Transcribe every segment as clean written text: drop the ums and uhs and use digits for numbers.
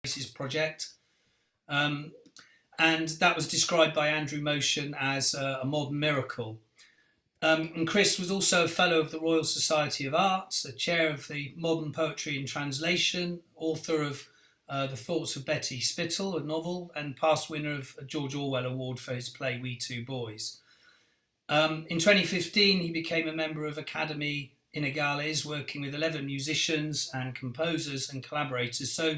Spaces project. And that was described by Andrew Motion as a modern miracle. And Chris was also a Fellow of the Royal Society of Arts, a chair of the Modern Poetry in Translation, author of The Thoughts of Betty Spittle, a novel, and past winner of a George Orwell Award for his play We Two Boys. In 2015, he became a member of Academy Inegales, working with 11 musicians and composers and collaborators. So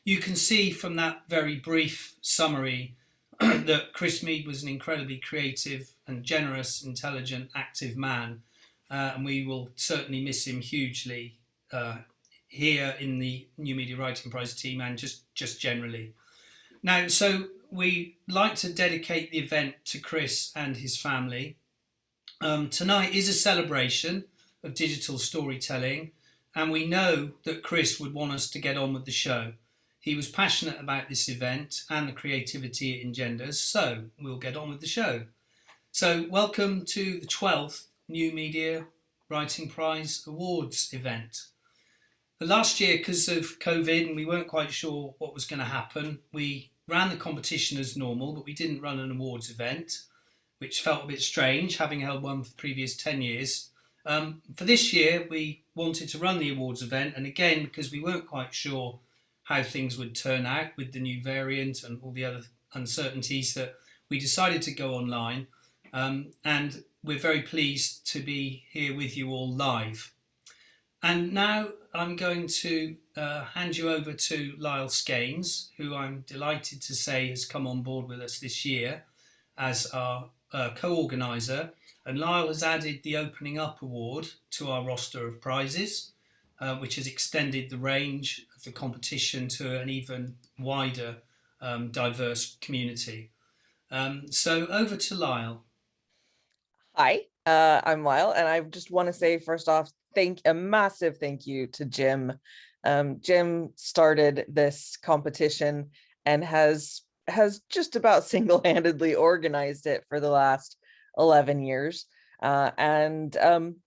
you can see from that very brief summary that Chris Mead was an incredibly creative and generous, intelligent, active man. And we will certainly miss him hugely here in the New Media Writing Prize team and just generally. Now, so we like to dedicate the event to Chris and his family. Tonight is a celebration of digital storytelling, and we know that Chris would want us to get on with the show. He was passionate about this event and the creativity it engenders, so we'll get on with the show. So welcome to the 12th New Media Writing Prize Awards event. Last year, because of COVID and we weren't quite sure what was going to happen, we ran the competition as normal, but we didn't run an awards event, which felt a bit strange, having held one for the previous 10 years. For this year, we wanted to run the awards event, and again, because we weren't quite sure how things would turn out with the new variant and all the other uncertainties, that we decided to go online. And we're very pleased to be here with you all live. And now I'm going to hand you over to Lyle Skeins, who I'm delighted to say has come on board with us this year as our co-organiser. And Lyle has added the Opening Up Award to our roster of prizes, which has extended the range of the competition to an even wider, diverse community. So over to Lyle. Hi, I'm Lyle, and I just want to say first off, a massive thank you to Jim. Jim started this competition and has just about single-handedly organized it for the last 11 years, and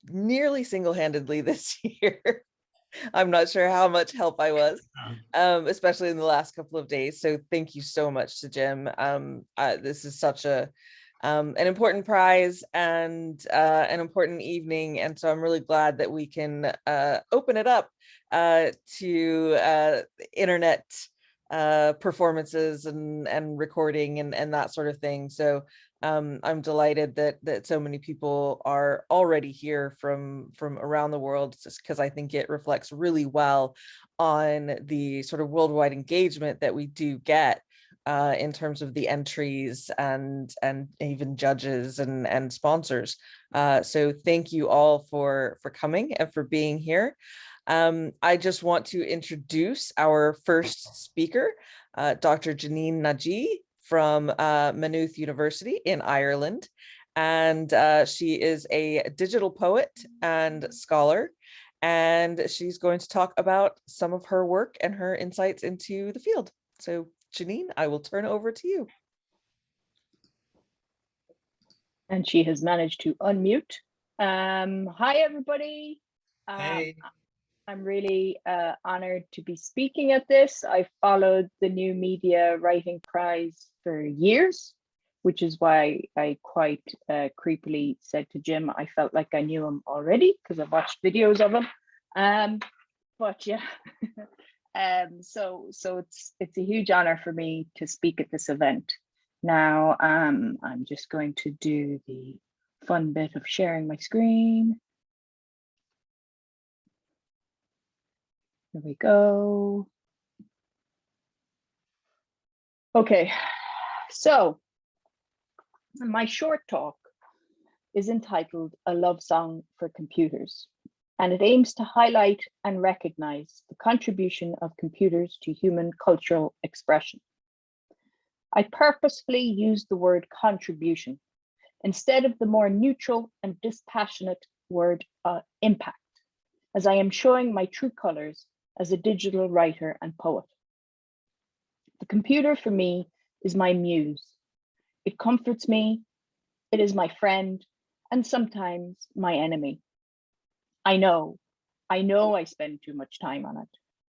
nearly single-handedly this year. I'm not sure how much help I was, especially in the last couple of days. So thank you so much to Jim. This is such an important prize and an important evening. And so I'm really glad that we can open it up to internet performances and recording and that sort of thing. So I'm delighted that so many people are already here from around the world, just because I think it reflects really well on the sort of worldwide engagement that we do get in terms of the entries and even judges and sponsors. So thank you all for coming and for being here. I just want to introduce our first speaker, Dr. Janine Najee from Maynooth University in Ireland. And she is a digital poet and scholar. And she's going to talk about some of her work and her insights into the field. So Janine, I will turn over to you. And she has managed to unmute. Hi, everybody. Hey. I'm really honored to be speaking at this. I followed the New Media Writing Prize for years, which is why I quite creepily said to Jim, I felt like I knew him already because I've watched videos of him. But yeah, so it's a huge honor for me to speak at this event. Now, I'm just going to do the fun bit of sharing my screen. There we go. Okay, so my short talk is entitled A Love Song for Computers, and it aims to highlight and recognize the contribution of computers to human cultural expression. I purposefully use the word contribution instead of the more neutral and dispassionate word impact, as I am showing my true colors as a digital writer and poet. The computer for me is my muse. It comforts me, it is my friend, and sometimes my enemy. I know I spend too much time on it,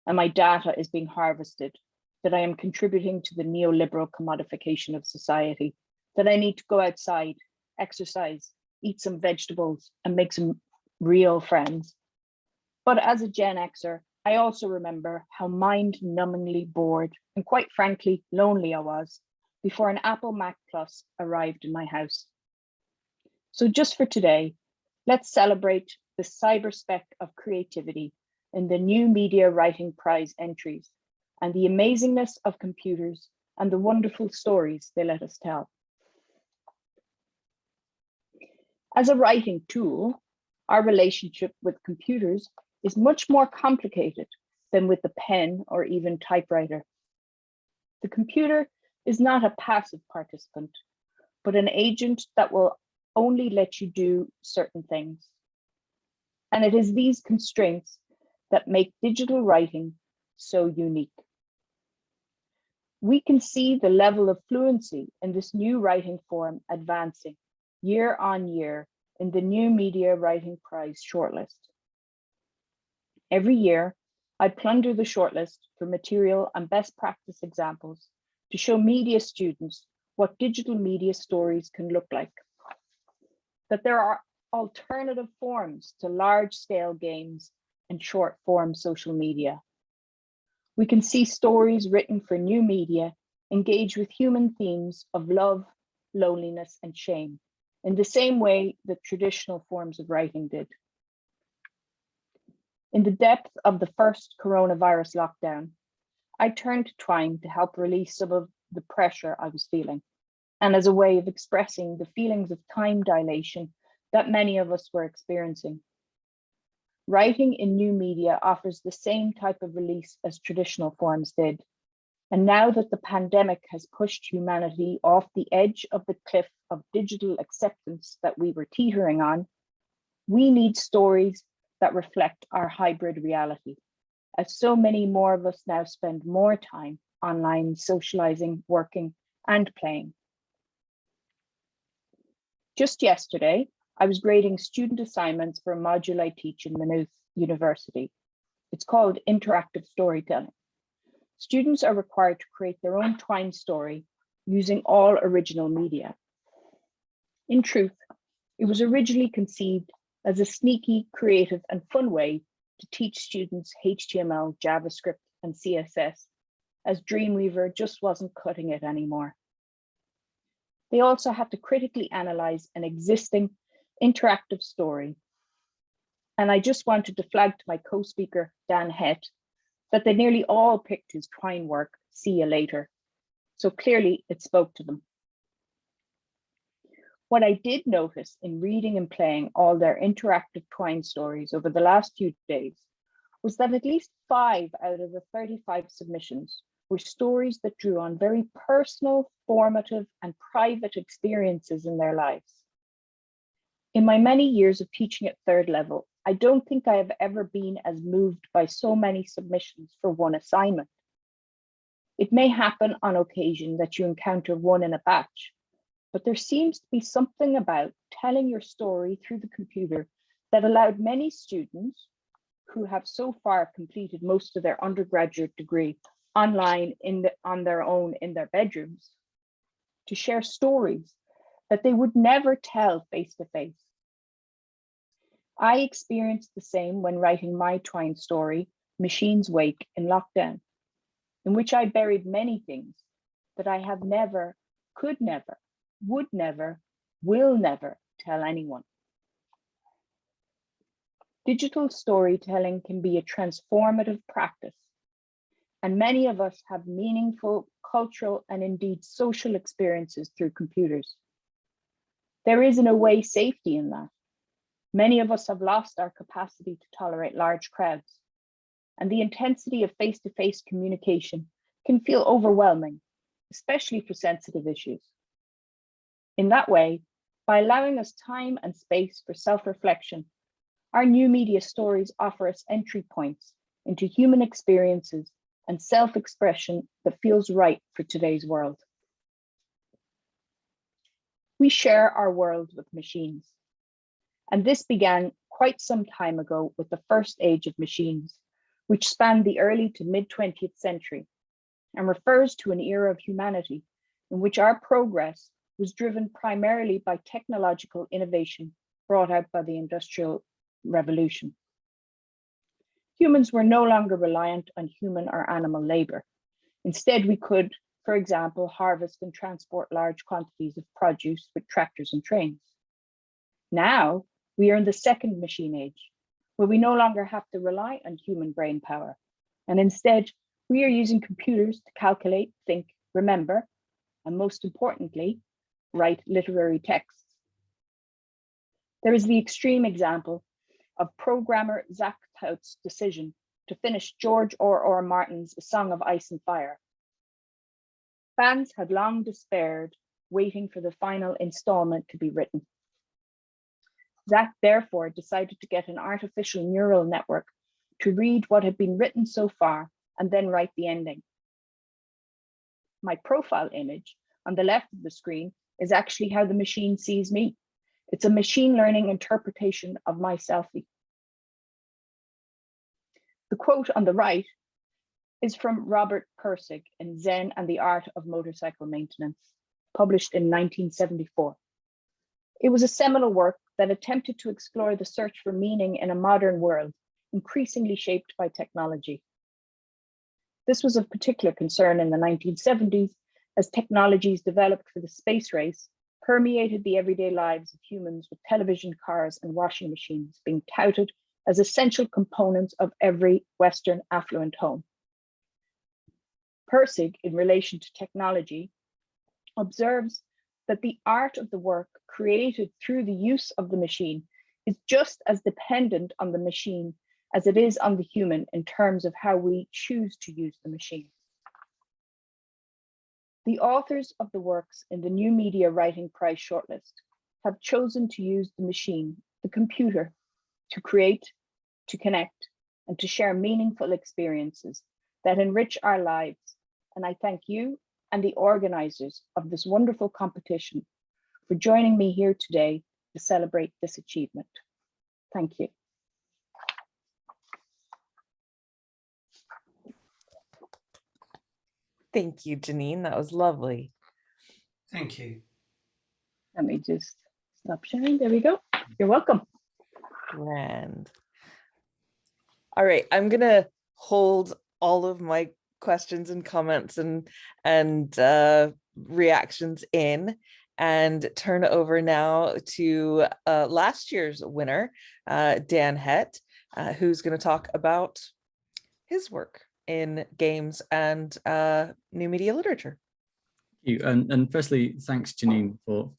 and my data is being harvested that I am contributing to the neoliberal commodification of society, that I need to go outside, exercise, eat some vegetables, and make some real friends. But as a Gen Xer, I also remember how mind-numbingly bored and quite frankly lonely I was before an Apple Mac Plus arrived in my house. So just for today, let's celebrate the cyberspec of creativity in the New Media Writing Prize entries and the amazingness of computers and the wonderful stories they let us tell. As a writing tool, our relationship with computers is much more complicated than with the pen or even typewriter. The computer is not a passive participant, but an agent that will only let you do certain things. And it is these constraints that make digital writing so unique. We can see the level of fluency in this new writing form advancing year on year in the New Media Writing Prize shortlist. Every year, I plunder the shortlist for material and best practice examples to show media students what digital media stories can look like. That there are alternative forms to large-scale games and short-form social media. We can see stories written for new media engage with human themes of love, loneliness, and shame in the same way that traditional forms of writing did. In the depth of the first coronavirus lockdown, I turned to Twine to help release some of the pressure I was feeling, and as a way of expressing the feelings of time dilation that many of us were experiencing. Writing in new media offers the same type of release as traditional forms did. And now that the pandemic has pushed humanity off the edge of the cliff of digital acceptance that we were teetering on, we need stories that reflect our hybrid reality, as so many more of us now spend more time online socializing, working, and playing. Just yesterday, I was grading student assignments for a module I teach in Maynooth University. It's called interactive storytelling. Students are required to create their own Twine story using all original media. In truth, it was originally conceived as a sneaky, creative, and fun way to teach students HTML, JavaScript, and CSS, as Dreamweaver just wasn't cutting it anymore. They also had to critically analyze an existing interactive story. And I just wanted to flag to my co-speaker, Dan Hett, that they nearly all picked his Twine work, See You Later. So clearly it spoke to them. What I did notice in reading and playing all their interactive Twine stories over the last few days was that at least 5 out of the 35 submissions were stories that drew on very personal, formative, and private experiences in their lives. In my many years of teaching at third level, I don't think I have ever been as moved by so many submissions for one assignment. It may happen on occasion that you encounter one in a batch, but there seems to be something about telling your story through the computer that allowed many students who have so far completed most of their undergraduate degree online on their own in their bedrooms to share stories that they would never tell face to face. I experienced the same when writing my Twine story, Machine's Wake, in lockdown, in which I buried many things that I have never, could never, would never, will never tell anyone. Digital storytelling can be a transformative practice, and many of us have meaningful cultural and indeed social experiences through computers. There is in a way safety in that. Many of us have lost our capacity to tolerate large crowds, and the intensity of face-to-face communication can feel overwhelming, especially for sensitive issues. In that way, by allowing us time and space for self-reflection, our new media stories offer us entry points into human experiences and self-expression that feels right for today's world. We share our world with machines, and this began quite some time ago with the first age of machines, which spanned the early to mid-20th century. and refers to an era of humanity in which our progress was driven primarily by technological innovation brought out by the Industrial Revolution. Humans were no longer reliant on human or animal labor. Instead, we could, for example, harvest and transport large quantities of produce with tractors and trains. Now, we are in the second machine age, where we no longer have to rely on human brain power, and instead, we are using computers to calculate, think, remember, and most importantly, write literary texts. There is the extreme example of programmer Zach Tout's decision to finish George R. Martin's A Song of Ice and Fire. Fans had long despaired, waiting for the final installment to be written. Zach therefore decided to get an artificial neural network to read what had been written so far and then write the ending. My profile image on the left of the screen is actually how the machine sees me. It's a machine learning interpretation of my selfie. The quote on the right is from Robert Pirsig in Zen and the Art of Motorcycle Maintenance, published in 1974. It was a seminal work that attempted to explore the search for meaning in a modern world, increasingly shaped by technology. This was of particular concern in the 1970s, as technologies developed for the space race permeated the everyday lives of humans, with television, cars, and washing machines being touted as essential components of every Western affluent home. Pirsig, in relation to technology, observes that the art of the work created through the use of the machine is just as dependent on the machine as it is on the human in terms of how we choose to use the machine. The authors of the works in the New Media Writing Prize shortlist have chosen to use the machine, the computer, to create, to connect, and to share meaningful experiences that enrich our lives. And I thank you and the organizers of this wonderful competition for joining me here today to celebrate this achievement. Thank you. Thank you, Janine. That was lovely. Thank you. Let me just stop sharing. There we go. You're welcome. Grand. All right, I'm gonna hold all of my questions and comments and reactions in, and turn it over now to last year's winner, Dan Hett, who's going to talk about his work in games and new media literature. Thank you. And firstly, thanks, Janine, for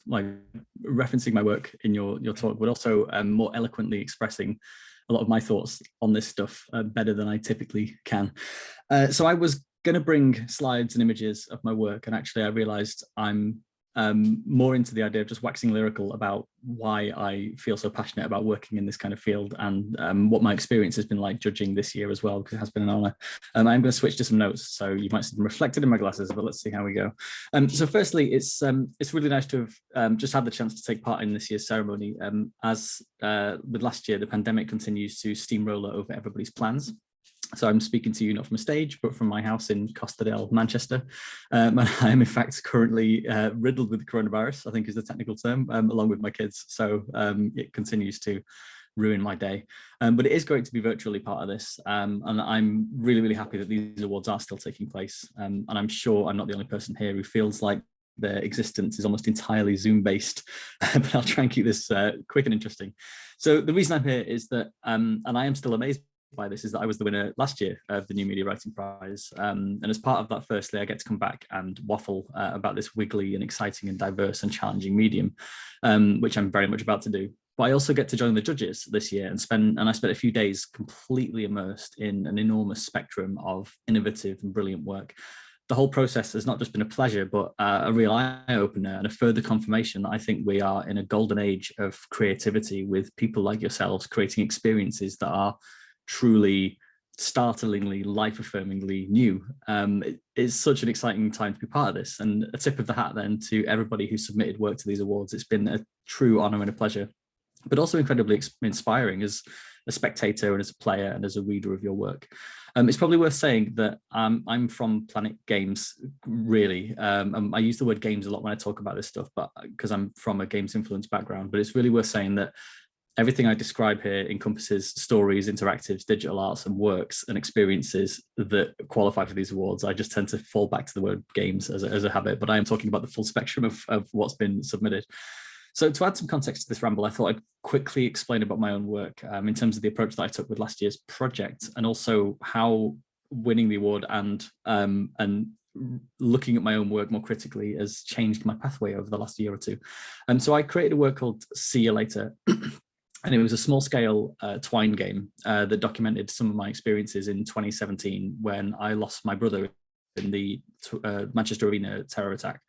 referencing my work in your talk, but also more eloquently expressing a lot of my thoughts on this stuff better than I typically can. So I was going to bring slides and images of my work, and actually I realized I'm more into the idea of just waxing lyrical about why I feel so passionate about working in this kind of field, and what my experience has been like judging this year as well, because it has been an honor. I'm going to switch to some notes, so you might see them reflected in my glasses, but let's see how we go. So firstly, it's really nice to have just had the chance to take part in this year's ceremony. As with last year, the pandemic continues to steamroller over everybody's plans. So I'm speaking to you not from a stage, but from my house in Costerdale, Manchester. I am in fact currently riddled with coronavirus, I think is the technical term, along with my kids. So it continues to ruin my day. But it is great to be virtually part of this. And I'm really, really happy that these awards are still taking place. And I'm sure I'm not the only person here who feels like their existence is almost entirely Zoom based, but I'll try and keep this quick and interesting. So the reason I'm here is that, and I am still amazed by this, is that I was the winner last year of the New Media Writing Prize, and as part of that, firstly, I get to come back and waffle about this wiggly and exciting and diverse and challenging medium, which I'm very much about to do. But I also get to join the judges this year and I spent a few days completely immersed in an enormous spectrum of innovative and brilliant work. The whole process has not just been a pleasure, but a real eye-opener and a further confirmation that I think we are in a golden age of creativity, with people like yourselves creating experiences that are truly startlingly, life-affirmingly new. It's such an exciting time to be part of this, and a tip of the hat then to everybody who submitted work to these awards. It's been a true honor and a pleasure. but also incredibly inspiring as a spectator and as a player and as a reader of your work. It's probably worth saying that I'm from Planet Games, really. I use the word games a lot when I talk about this stuff, but because I'm from a games influence background, but it's really worth saying that everything I describe here encompasses stories, interactives, digital arts, and works and experiences that qualify for these awards. I just tend to fall back to the word games as a habit, but I am talking about the full spectrum of what's been submitted. So to add some context to this ramble, I thought I'd quickly explain about my own work in terms of the approach that I took with last year's project, and also how winning the award and looking at my own work more critically has changed my pathway over the last year or two. So I created a work called See You Later. And it was a small-scale Twine game that documented some of my experiences in 2017 when I lost my brother in the Manchester Arena terror attack.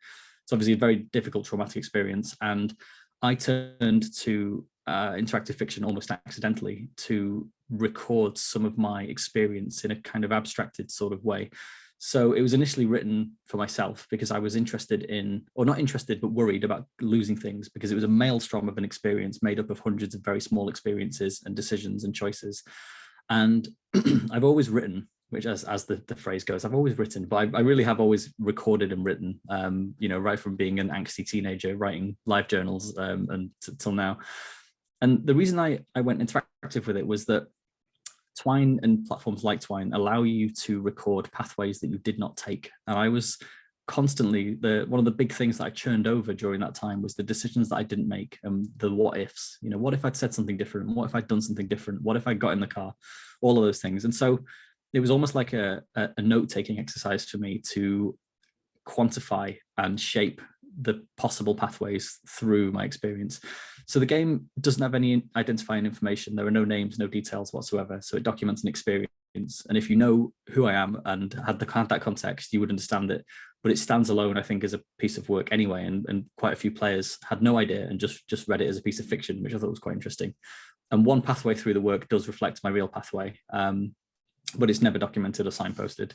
It's obviously a very difficult, traumatic experience, and I turned to interactive fiction almost accidentally to record some of my experience in a kind of abstracted sort of way. So it was initially written for myself because I was interested in, or not interested, but worried about losing things, because it was a maelstrom of an experience made up of hundreds of very small experiences and decisions and choices. And I've always written, which as the phrase goes, I've always written, but I really have always recorded and written, right from being an angsty teenager, writing live journals and till now. And the reason I went interactive with it was that Twine and platforms like Twine allow you to record pathways that you did not take. And I was constantly, one of the big things that I churned over during that time was the decisions that I didn't make, and the what ifs. What if I'd said something different? What if I'd done something different? What if I got in the car? All of those things. And so it was almost like a note-taking exercise for me to quantify and shape the possible pathways through my experience. So the game doesn't have any identifying information. There are no names, no details whatsoever. So it documents an experience. And if you know who I am and had that context, you would understand it. But it stands alone, I think, as a piece of work anyway. And quite a few players had no idea and just read it as a piece of fiction, which I thought was quite interesting. And one pathway through the work does reflect my real pathway, but it's never documented or signposted.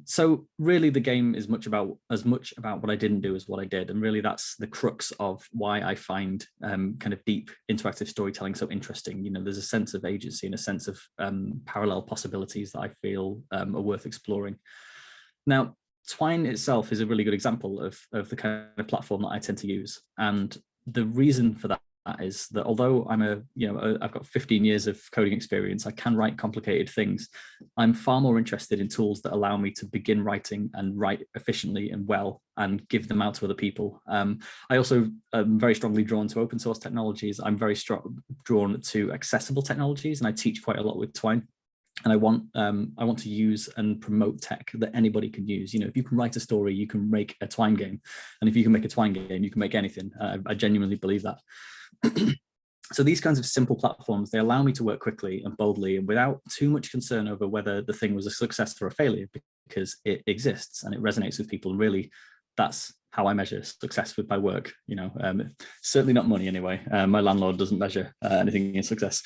So really the game is as much about what I didn't do as what I did. And really that's the crux of why I find kind of deep interactive storytelling so interesting. There's a sense of agency and a sense of parallel possibilities that I feel are worth exploring. Now, Twine itself is a really good example of the kind of platform that I tend to use. And the reason for that is that although I've got 15 years of coding experience, I can write complicated things. I'm far more interested in tools that allow me to begin writing and write efficiently and well and give them out to other people. I also am very strongly drawn to open source technologies. I'm very drawn to accessible technologies, and I teach quite a lot with Twine. And I want to use and promote tech that anybody can use. If you can write a story, you can make a Twine game. And if you can make a Twine game, you can make anything. I genuinely believe that. So these kinds of simple platforms, they allow me to work quickly and boldly and without too much concern over whether the thing was a success or a failure, because it exists and it resonates with people. And really, that's how I measure success with my work. Certainly not money anyway. My landlord doesn't measure anything in success.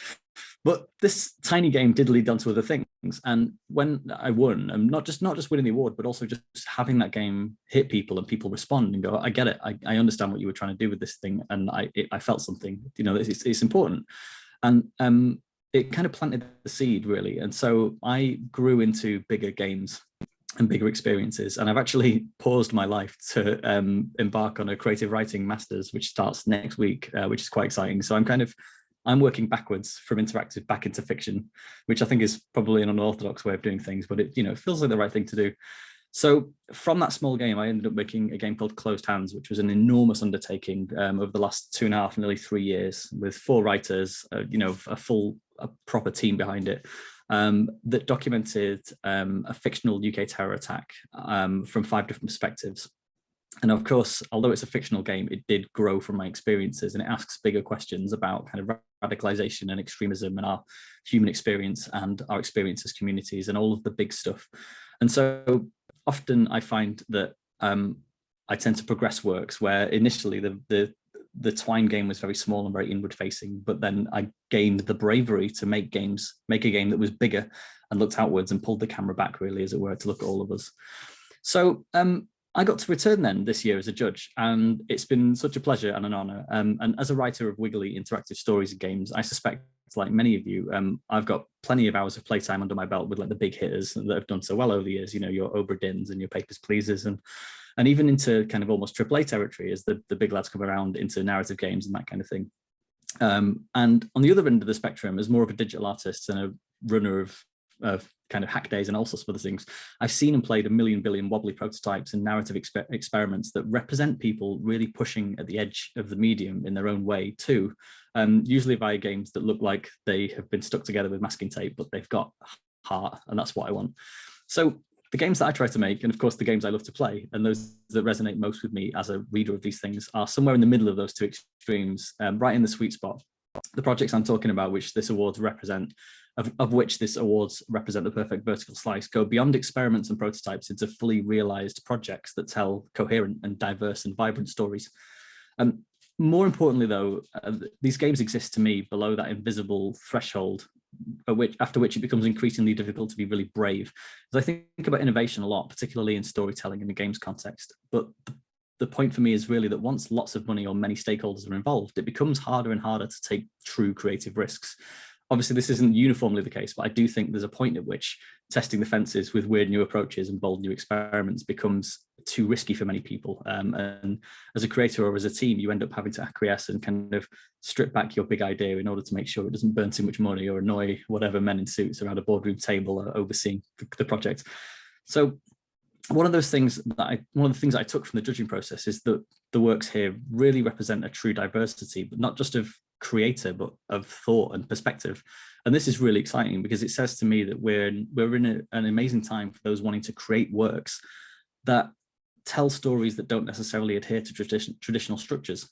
But this tiny game did lead on to other things. And when I won, and not just winning the award, but also just having that game hit people and people respond and go, I get it. I understand what you were trying to do with this thing. And I felt something, it's important. And it kind of planted the seed, really. And so I grew into bigger games and bigger experiences. And I've actually paused my life to embark on a creative writing master's, which starts next week, which is quite exciting. So I'm working backwards from interactive back into fiction, which I think is probably an unorthodox way of doing things, but it feels like the right thing to do. So from that small game, I ended up making a game called Closed Hands, which was an enormous undertaking over the last 2.5, nearly 3 years, with 4 writers, a proper team behind it, that documented a fictional UK terror attack from 5 different perspectives. And of course, although it's a fictional game, it did grow from my experiences, and it asks bigger questions about kind of radicalization and extremism and our human experience and our experience as communities and all of the big stuff. And so often I find that I tend to progress works where initially the Twine game was very small and very inward facing, but then I gained the bravery to make a game that was bigger and looked outwards and pulled the camera back, really, as it were, to look at all of us. So I got to return then this year as a judge, and it's been such a pleasure and an honor. And as a writer of wiggly interactive stories and games, I suspect, like many of you, I've got plenty of hours of playtime under my belt with like the big hitters that have done so well over the years, you know, your Obra Dinns and your Papers, Pleases, and even into kind of almost AAA territory as the big lads come around into narrative games and that kind of thing. And on the other end of the spectrum, as more of a digital artist and a runner of kind of hack days and all sorts of other things, I've seen and played a million billion wobbly prototypes and narrative experiments that represent people really pushing at the edge of the medium in their own way too, usually via games that look like they have been stuck together with masking tape, but they've got heart, and that's what I want. So the games that I try to make, and of course the games I love to play, and those that resonate most with me as a reader of these things, are somewhere in the middle of those two extremes, right in the sweet spot. The projects I'm talking about, which this awards represent, of which this awards represent the perfect vertical slice, go beyond experiments and prototypes into fully realized projects that tell coherent and diverse and vibrant stories. More importantly, though, these games exist to me below that invisible threshold, after which it becomes increasingly difficult to be really brave. As I think about innovation a lot, particularly in storytelling in the games context, but the point for me is really that once lots of money or many stakeholders are involved, it becomes harder and harder to take true creative risks. Obviously, this isn't uniformly the case, but I do think there's a point at which testing the fences with weird new approaches and bold new experiments becomes too risky for many people. And as a creator or as a team, you end up having to acquiesce and kind of strip back your big idea in order to make sure it doesn't burn too much money or annoy whatever men in suits around a boardroom table overseeing the project. So one of the things that I took from the judging process is that the works here really represent a true diversity, but not just of creator, but of thought and perspective. And this is really exciting because it says to me that we're in an amazing time for those wanting to create works that tell stories that don't necessarily adhere to traditional structures.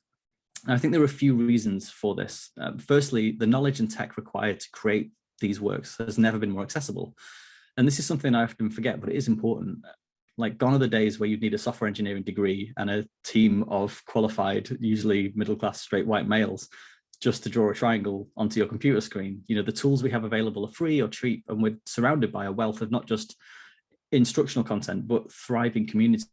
And I think there are a few reasons for this. Firstly, the knowledge and tech required to create these works has never been more accessible. And this is something I often forget, but it is important. Like, gone are the days where you'd need a software engineering degree and a team of qualified, usually middle-class straight white males just to draw a triangle onto your computer screen. You know, the tools we have available are free or cheap, and we're surrounded by a wealth of not just instructional content, but thriving communities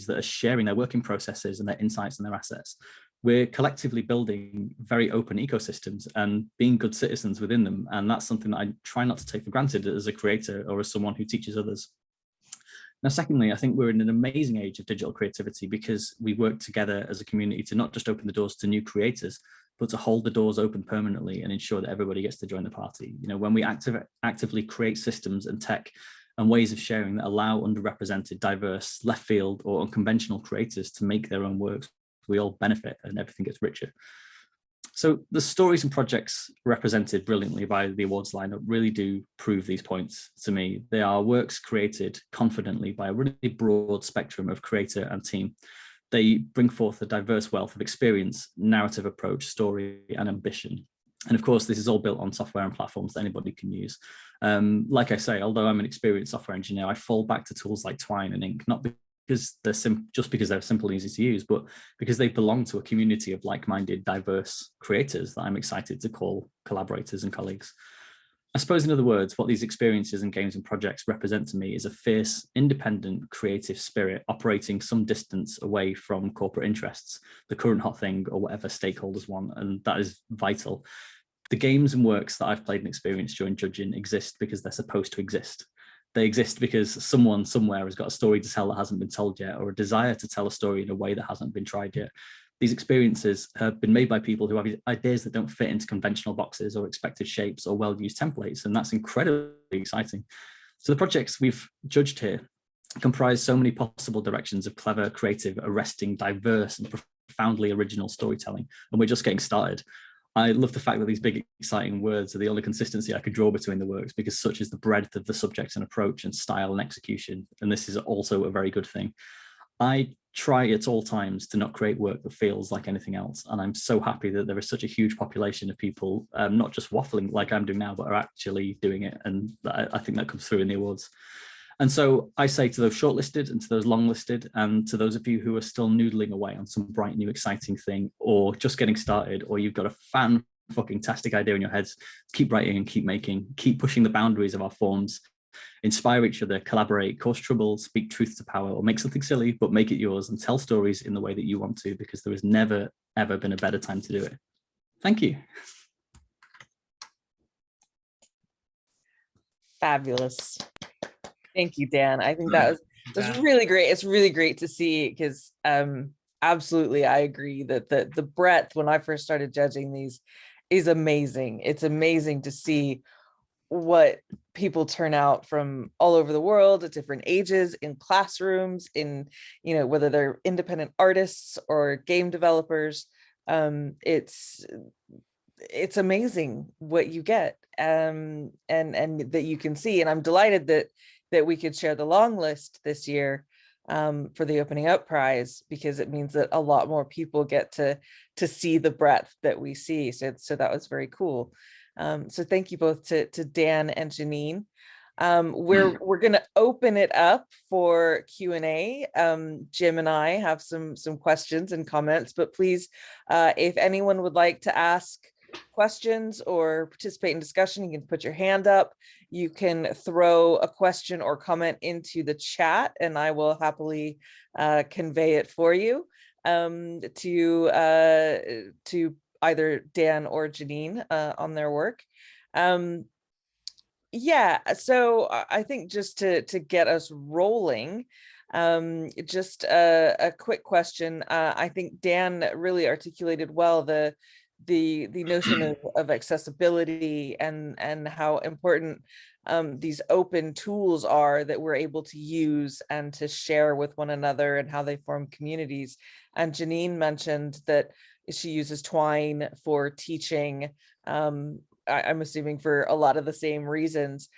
that are sharing their working processes and their insights and their assets. We're collectively building very open ecosystems and being good citizens within them. And that's something that I try not to take for granted as a creator or as someone who teaches others. Now, secondly, I think we're in an amazing age of digital creativity because we work together as a community to not just open the doors to new creators, but to hold the doors open permanently and ensure that everybody gets to join the party. You know, when we actively create systems and tech and ways of sharing that allow underrepresented, diverse, left field or unconventional creators to make their own works, we all benefit and everything gets richer. So the stories and projects represented brilliantly by the awards lineup really do prove these points to me. They are works created confidently by a really broad spectrum of creator and team. They bring forth a diverse wealth of experience, narrative approach, story, and ambition. And of course, this is all built on software and platforms that anybody can use. Like I say, although I'm an experienced software engineer, I fall back to tools like Twine and Ink, not because they're just because they're simple and easy to use, but because they belong to a community of like-minded, diverse creators that I'm excited to call collaborators and colleagues. I suppose, in other words, what these experiences and games and projects represent to me is a fierce, independent, creative spirit operating some distance away from corporate interests, the current hot thing, or whatever stakeholders want, and that is vital. The games and works that I've played and experienced during judging exist because they're supposed to exist. They exist because someone somewhere has got a story to tell that hasn't been told yet, or a desire to tell a story in a way that hasn't been tried yet. These experiences have been made by people who have ideas that don't fit into conventional boxes or expected shapes or well-used templates, and that's incredibly exciting. So the projects we've judged here comprise so many possible directions of clever, creative, arresting, diverse, and profoundly original storytelling, and we're just getting started. I love the fact that these big, exciting words are the only consistency I could draw between the works, because such is the breadth of the subject and approach and style and execution, and this is also a very good thing. I try at all times to not create work that feels like anything else, and I'm so happy that there is such a huge population of people not just waffling like I'm doing now, but are actually doing it, and I think that comes through in the awards. And so I say to those shortlisted and to those longlisted, and to those of you who are still noodling away on some bright new exciting thing, or just getting started, or you've got a fan-fucking-tastic idea in your heads, keep writing and keep making, keep pushing the boundaries of our forms, inspire each other, collaborate, cause trouble, speak truth to power, or make something silly, but make it yours and tell stories in the way that you want to, because there has never, ever been a better time to do it. Thank you. Fabulous. Thank you, Dan. I think that was really great. It's really great to see, because absolutely, I agree that the breadth when I first started judging these is amazing. It's amazing to see what people turn out from all over the world at different ages, in classrooms, in, you know, whether they're independent artists or game developers. It's amazing what you get, and that you can see. And I'm delighted that we could share the long list this year for the Opening Up Prize, because it means that a lot more people get to see the breadth that we see. So that was very cool. So thank you both to Dan and Janine. We're going to open it up for Q&A. Jim and I have some questions and comments, but please, if anyone would like to ask questions or participate in discussion, you can put your hand up. You can throw a question or comment into the chat, and I will happily convey it for you to either Dan or Janine on their work. Yeah, so I think just to get us rolling, just a quick question. I think Dan really articulated well the notion of accessibility and how important these open tools are that we're able to use and to share with one another, and how they form communities. And Janine mentioned that she uses Twine for teaching. I'm assuming for a lot of the same reasons.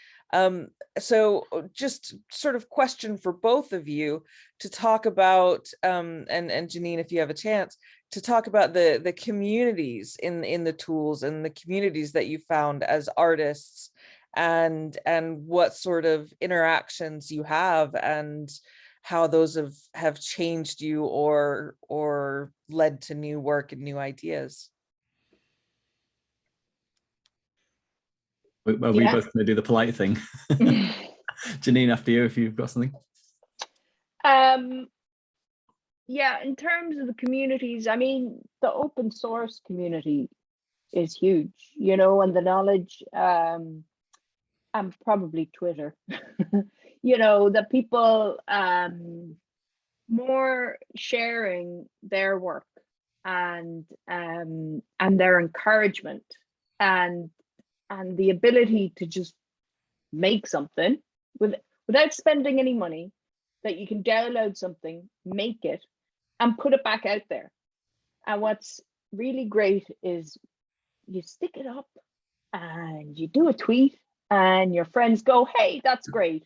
So just sort of question for both of you to talk about, and Janine, if you have a chance, to talk about the communities in the tools, and the communities that you found as artists, and what sort of interactions you have, and how those have changed you or led to new work and new ideas. Are we both going to do the polite thing? Janine, after you, if you've got something. Yeah, in terms of the communities, I mean, the open source community is huge, you know, and the knowledge, and probably Twitter, you know, the people more sharing their work and their encouragement, and the ability to just make something without spending any money, that you can download something, make it, and put it back out there. And what's really great is you stick it up and you do a tweet, and your friends go, hey, that's great.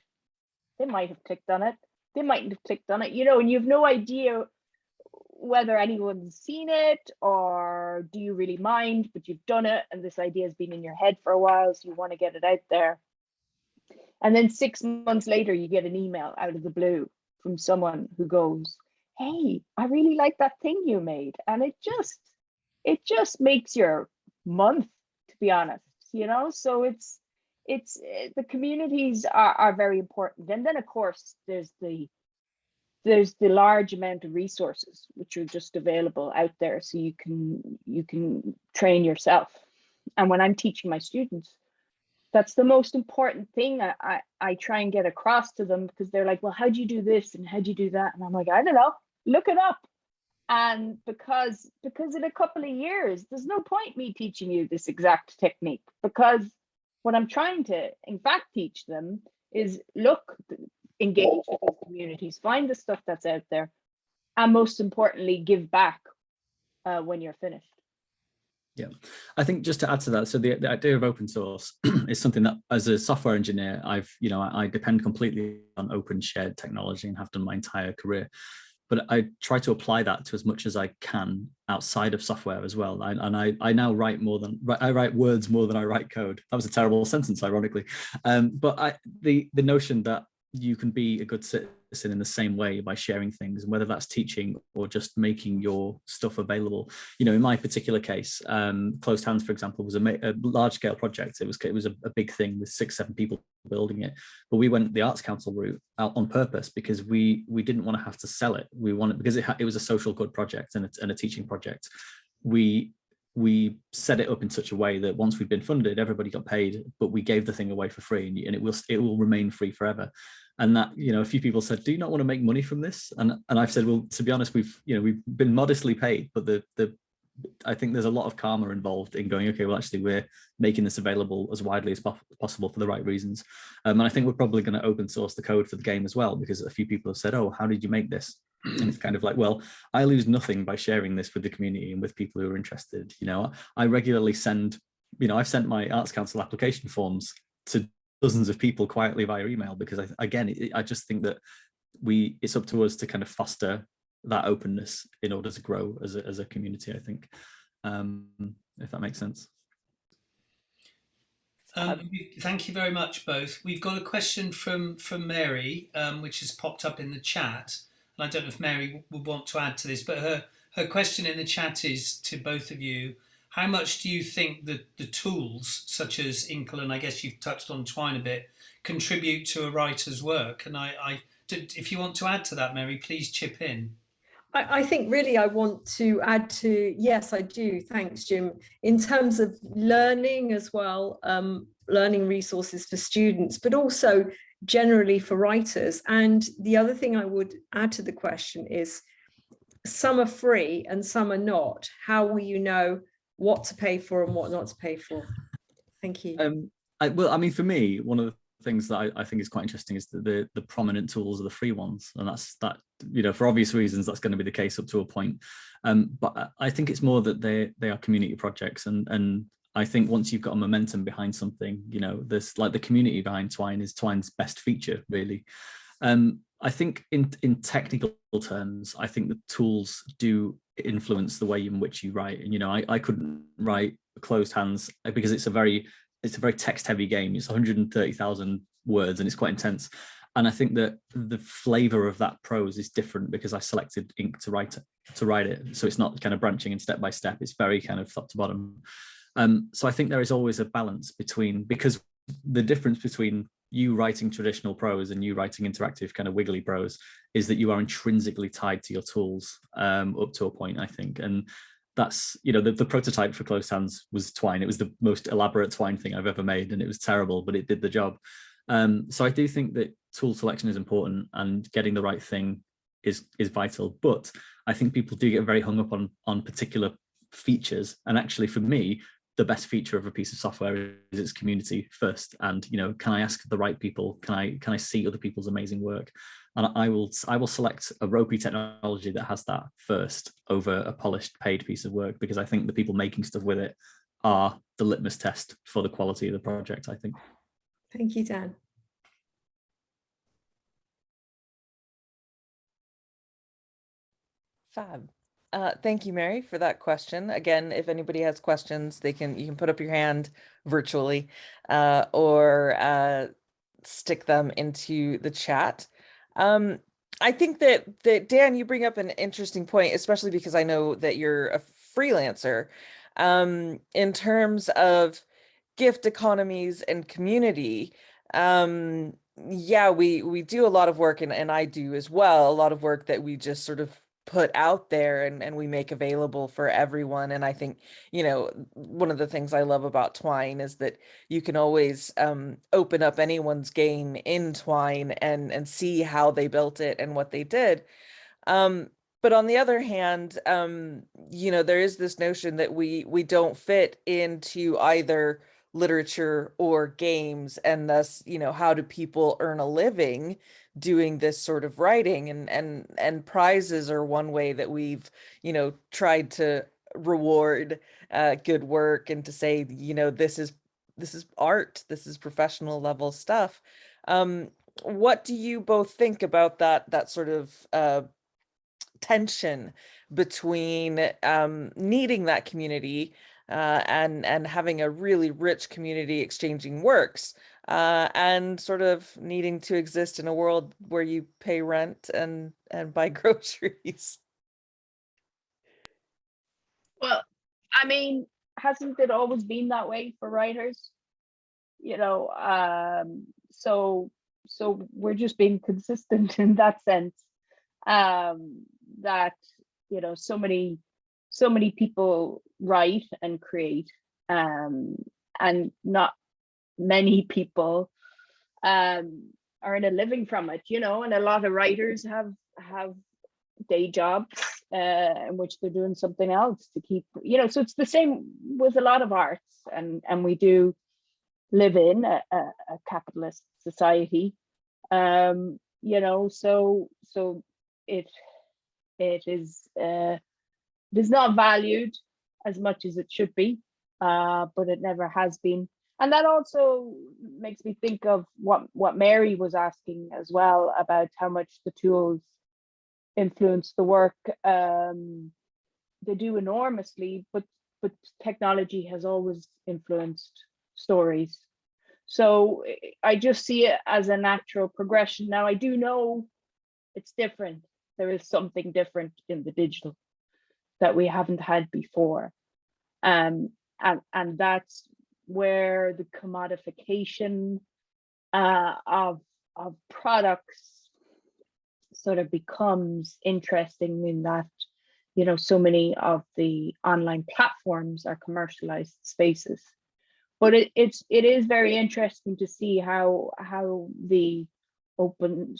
They might have clicked on it. They mightn't have clicked on it, you know, and you have no idea whether anyone's seen it, or do you really mind, but you've done it, and this idea has been in your head for a while, so you want to get it out there. And then 6 months later, you get an email out of the blue from someone who goes, hey, I really like that thing you made. And it just makes your month, to be honest, you know. So it's the communities are very important. And then of course there's the large amount of resources which are just available out there, so you can train yourself. And when I'm teaching my students, that's the most important thing I try and get across to them, because they're like, well, how do you do this and how do you do that? And I'm like, I don't know, look it up. And because in a couple of years, there's no point me teaching you this exact technique, because what I'm trying to in fact teach them is look, engage with these communities, find the stuff that's out there, and most importantly, give back when you're finished. Yeah, I think just to add to that, so the idea of open source is something that, as a software engineer, I depend completely on open shared technology and have done my entire career. But I try to apply that to as much as I can outside of software as well. I now write I write words more than I write code. That was a terrible sentence, ironically. But the notion that you can be a good citizen in the same way by sharing things, and whether that's teaching or just making your stuff available. You know, in my particular case, Closed Hands, for example, was a large scale project. It was a big thing with 6-7 people building it, but we went the Arts Council route out on purpose because we didn't want to have to sell it. We wanted, because it was a social good project and a teaching project. We set it up in such a way that once we'd been funded, everybody got paid, but we gave the thing away for free, and it will remain free forever. And that, you know, a few people said, do you not want to make money from this? And I've said, well, to be honest, we've been modestly paid, but I think there's a lot of karma involved in going, okay, well, actually, we're making this available as widely as possible for the right reasons. And I think we're probably going to open source the code for the game as well, because a few people have said, oh, how did you make this? And it's kind of like, well, I lose nothing by sharing this with the community and with people who are interested. You know, I regularly send, I've sent my Arts Council application forms to dozens of people quietly via email, because I just think that it's up to us to kind of foster that openness in order to grow as a community, I think, if that makes sense. Thank you very much, both. We've got a question from Mary, which has popped up in the chat. And I don't know if Mary would want to add to this, but her question in the chat is to both of you: how much do you think that the tools such as Inkle, and I guess you've touched on Twine a bit, contribute to a writer's work? And if you want to add to that, Mary, please chip in. I think really I want to add to, yes, I do. Thanks, Jim. In terms of learning as well, learning resources for students, but also generally for writers. And the other thing I would add to the question is, some are free and some are not. How will you know what to pay for and what not to pay for? Thank you. For me, one of the things that I think is quite interesting is that the prominent tools are the free ones, and that for obvious reasons that's going to be the case up to a point, but I think it's more that they are community projects, and I think once you've got a momentum behind something, there's like the community behind Twine is Twine's best feature, really. I think in technical terms, I think the tools do influence the way in which you write, and I couldn't write Closed Hands because it's a very text heavy game. It's 130,000 words and it's quite intense. And I think that the flavor of that prose is different because I selected ink to write it. So it's not kind of branching and step by step. It's very kind of top to bottom. So I think there is always a balance because the difference between you writing traditional prose and you writing interactive kind of wiggly prose is that you are intrinsically tied to your tools up to a point, I think. And that's, the prototype for Closed Hands was Twine. It was the most elaborate Twine thing I've ever made, and it was terrible, but it did the job. So I do think that tool selection is important, and getting the right thing is vital. But I think people do get very hung up on particular features. And actually, for me, the best feature of a piece of software is its community first. And can I ask the right people? Can I see other people's amazing work? And I will select a ropey technology that has that first over a polished paid piece of work, because I think the people making stuff with it are the litmus test for the quality of the project, I think. Thank you, Dan. Fab. Thank you, Mary, for that question. Again, if anybody has questions, you can put up your hand virtually or stick them into the chat. I think that Dan, you bring up an interesting point, especially because I know that you're a freelancer. In terms of gift economies and community, yeah, we do a lot of work, and I do as well, a lot of work that we just sort of put out there and we make available for everyone. And I think, one of the things I love about Twine is that you can always open up anyone's game in Twine and see how they built it and what they did. But on the other hand, there is this notion that we don't fit into either literature or games, and thus, how do people earn a living doing this sort of writing? And prizes are one way that we've, tried to reward good work and to say, this is art, this is professional level stuff. What do you both think about that sort of tension between needing that community and having a really rich community exchanging works, and sort of needing to exist in a world where you pay rent and buy groceries. Well, I mean, hasn't it always been that way for writers? You know, so we're just being consistent in that sense. That, you know, so many people write and create, and not many people are in a living from it, you know, and a lot of writers have day jobs in which they're doing something else to keep, you know, so it's the same with a lot of arts, and we do live in a capitalist society, you know, so it is not valued as much as it should be, but it never has been. And that also makes me think of what Mary was asking as well, about how much the tools influence the work. They do enormously, but technology has always influenced stories. So I just see it as a natural progression. Now, I do know it's different. There is something different in the digital that we haven't had before. And that's where the commodification of products sort of becomes interesting, in that, you know, so many of the online platforms are commercialized spaces. But it is very interesting to see how the open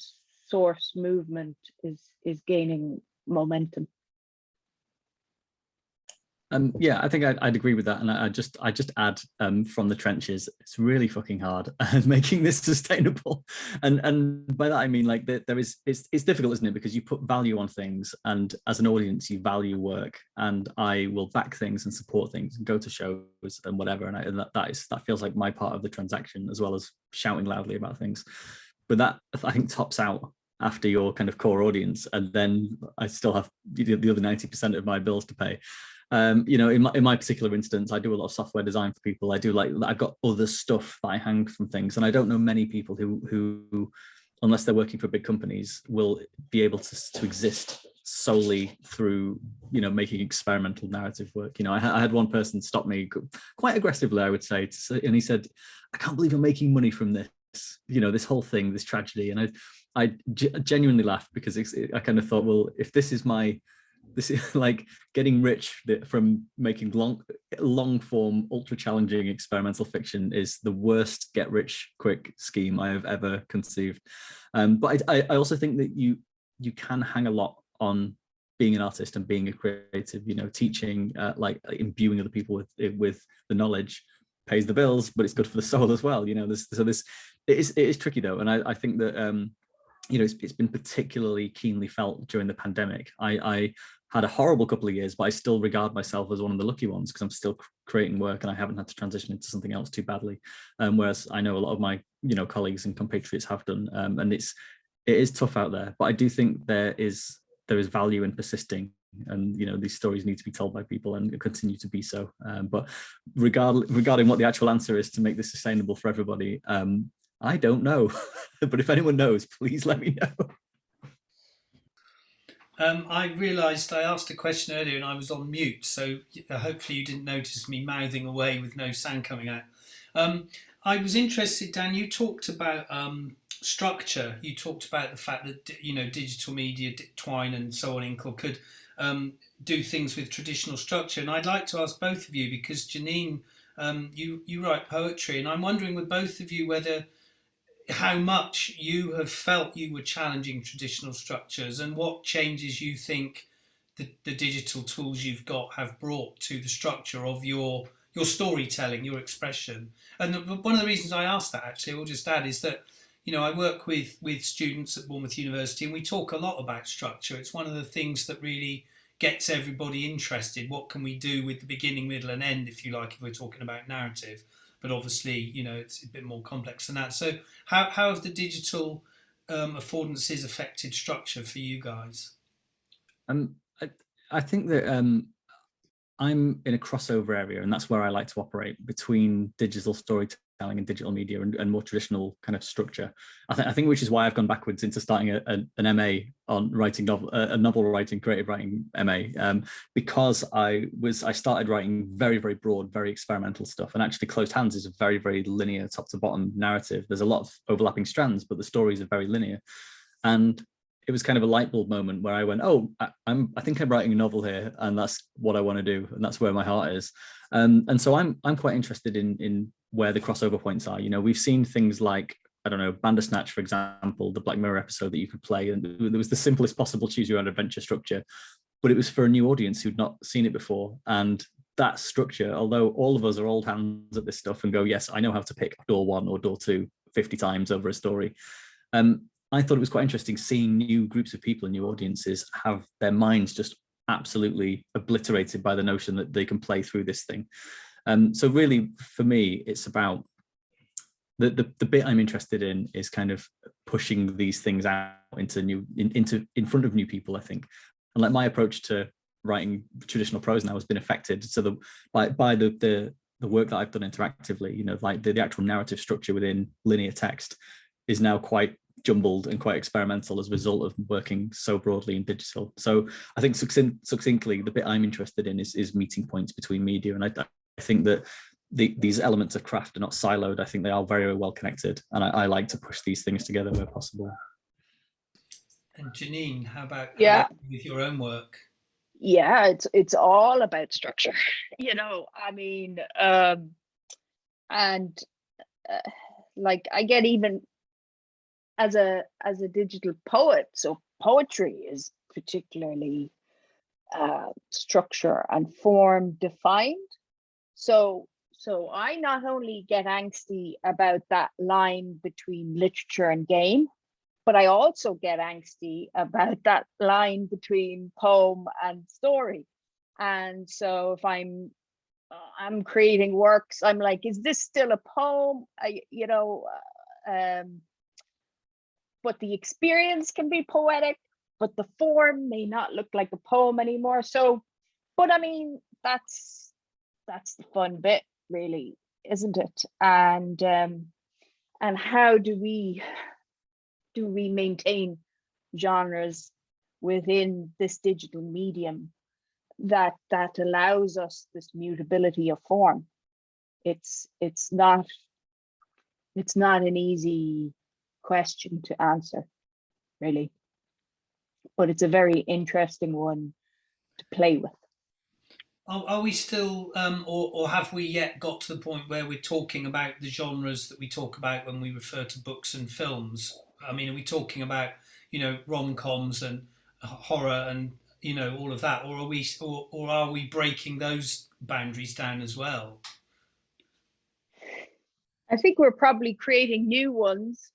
source movement is gaining momentum. Yeah, I think I'd agree with that, and I just add, from the trenches, it's really fucking hard making this sustainable, and by that I mean, like, it's difficult, isn't it? Because you put value on things, and as an audience you value work, and I will back things and support things and go to shows and whatever, and that feels like my part of the transaction, as well as shouting loudly about things. But that, I think, tops out after your kind of core audience, and then I still have the other 90% of my bills to pay. You know, in my particular instance, I do a lot of software design for people. I've got other stuff that I hang from things, and I don't know many people who, unless they're working for big companies, will be able to exist solely through, you know, making experimental narrative work. You know, I had one person stop me quite aggressively, I would say, and he said, "I can't believe you're making money from this, you know, this whole thing, this tragedy." And I genuinely laughed, because I kind of thought, well, if this is like getting rich from making long form, ultra challenging experimental fiction is the worst get rich quick scheme I have ever conceived. But I also think that you can hang a lot on being an artist and being a creative. You know, teaching, like imbuing other people with the knowledge pays the bills, but it's good for the soul as well. You know, it is tricky though, and I think that you know, it's been particularly keenly felt during the pandemic. I had a horrible couple of years, but I still regard myself as one of the lucky ones, because I'm still creating work and I haven't had to transition into something else too badly. Whereas I know a lot of my, you know, colleagues and compatriots have done, and it is tough out there. But I do think there is value in persisting, and, you know, these stories need to be told by people and continue to be so. But regarding what the actual answer is to make this sustainable for everybody, I don't know. But if anyone knows, please let me know. I realised I asked a question earlier and I was on mute, so hopefully you didn't notice me mouthing away with no sound coming out. I was interested, Dan, you talked about structure. You talked about the fact that, you know, digital media, Twine and so on, Inkle, could do things with traditional structure. And I'd like to ask both of you, because Janine, you write poetry, and I'm wondering with both of you whether how much you have felt you were challenging traditional structures, and what changes you think the digital tools you've got have brought to the structure of your storytelling, your expression. And one of the reasons I asked that, actually, I will just add, is that, you know, I work with students at Bournemouth University, and we talk a lot about structure. It's one of the things that really gets everybody interested. What can we do with the beginning, middle and end, if you like, if we're talking about narrative? But obviously, you know, it's a bit more complex than that. So how have the digital affordances affected structure for you guys? I think that I'm in a crossover area, and that's where I like to operate, between digital storytelling storytelling and digital media and more traditional kind of structure. I think which is why I've gone backwards into starting an MA on writing a novel writing, creative writing MA, because I started writing very, very broad, very experimental stuff. And actually Closed Hands is a very, very linear top to bottom narrative. There's a lot of overlapping strands, but the stories are very linear. And it was kind of a light bulb moment where I went, oh, I think I'm writing a novel here, and that's what I want to do, and that's where my heart is. And so I'm quite interested in where the crossover points are. You know, we've seen things like, I don't know, Bandersnatch, for example, the Black Mirror episode that you could play, and there was the simplest possible choose your own adventure structure, but it was for a new audience who'd not seen it before. And that structure, although all of us are old hands at this stuff and go, yes, I know how to pick door 1 or door 2 50 times over a story. I thought it was quite interesting seeing new groups of people and new audiences have their minds just absolutely obliterated by the notion that they can play through this thing. So really, for me, it's about the bit I'm interested in is kind of pushing these things out into in front of new people, I think. And like my approach to writing traditional prose now has been affected by the work that I've done interactively. You know, like the actual narrative structure within linear text is now quite jumbled and quite experimental as a result of working so broadly in digital. So I think succinctly, the bit I'm interested in is meeting points between media. And I think that these elements of craft are not siloed. I think they are very, very well connected. And I like to push these things together where possible. And Janine, how about with your own work? Yeah, it's all about structure. You know, I mean, like I get even as a digital poet, so poetry is particularly structure and form defined. So I not only get angsty about that line between literature and game, but I also get angsty about that line between poem and story. And so if I'm creating works, I'm like, is this still a poem? But the experience can be poetic, but the form may not look like a poem anymore. So, but I mean, that's the fun bit, really, isn't it? And how do we maintain genres within this digital medium that allows us this mutability of form? It's not an easy question to answer, really, but it's a very interesting one to play with. Are we still, or have we yet got to the point where we're talking about the genres that we talk about when we refer to books and films? I mean, are we talking about, rom-coms and horror and, all of that, or are we breaking those boundaries down as well? I think we're probably creating new ones.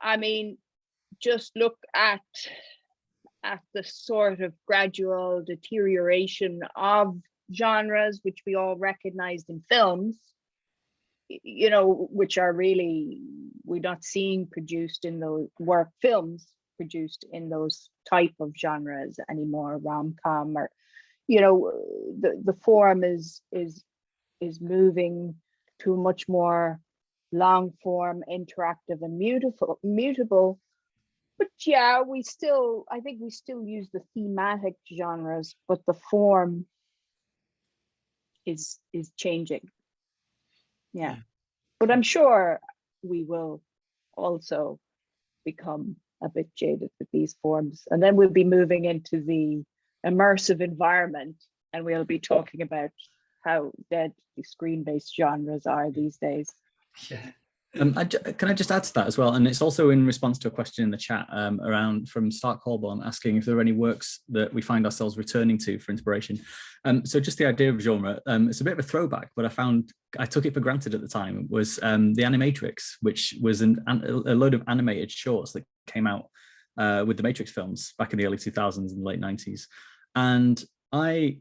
I mean, just look at the sort of gradual deterioration of genres, which we all recognized in films, which are really, we're not seeing produced in those films produced in those type of genres anymore, rom-com, or, the form is moving to a much more long form, interactive and mutable. But yeah, I think we still use the thematic genres, but the form is changing. Yeah. But I'm sure we will also become a bit jaded with these forms. And then we'll be moving into the immersive environment, and we'll be talking about how dead the screen-based genres are these days. Yeah. Can I just add to that as well? And it's also in response to a question in the chat from Stark Holborn asking if there are any works that we find ourselves returning to for inspiration. So just the idea of genre, it's a bit of a throwback, but I took it for granted at the time, was the Animatrix, which was a load of animated shorts that came out with the Matrix films back in the early 2000s and late 90s. And I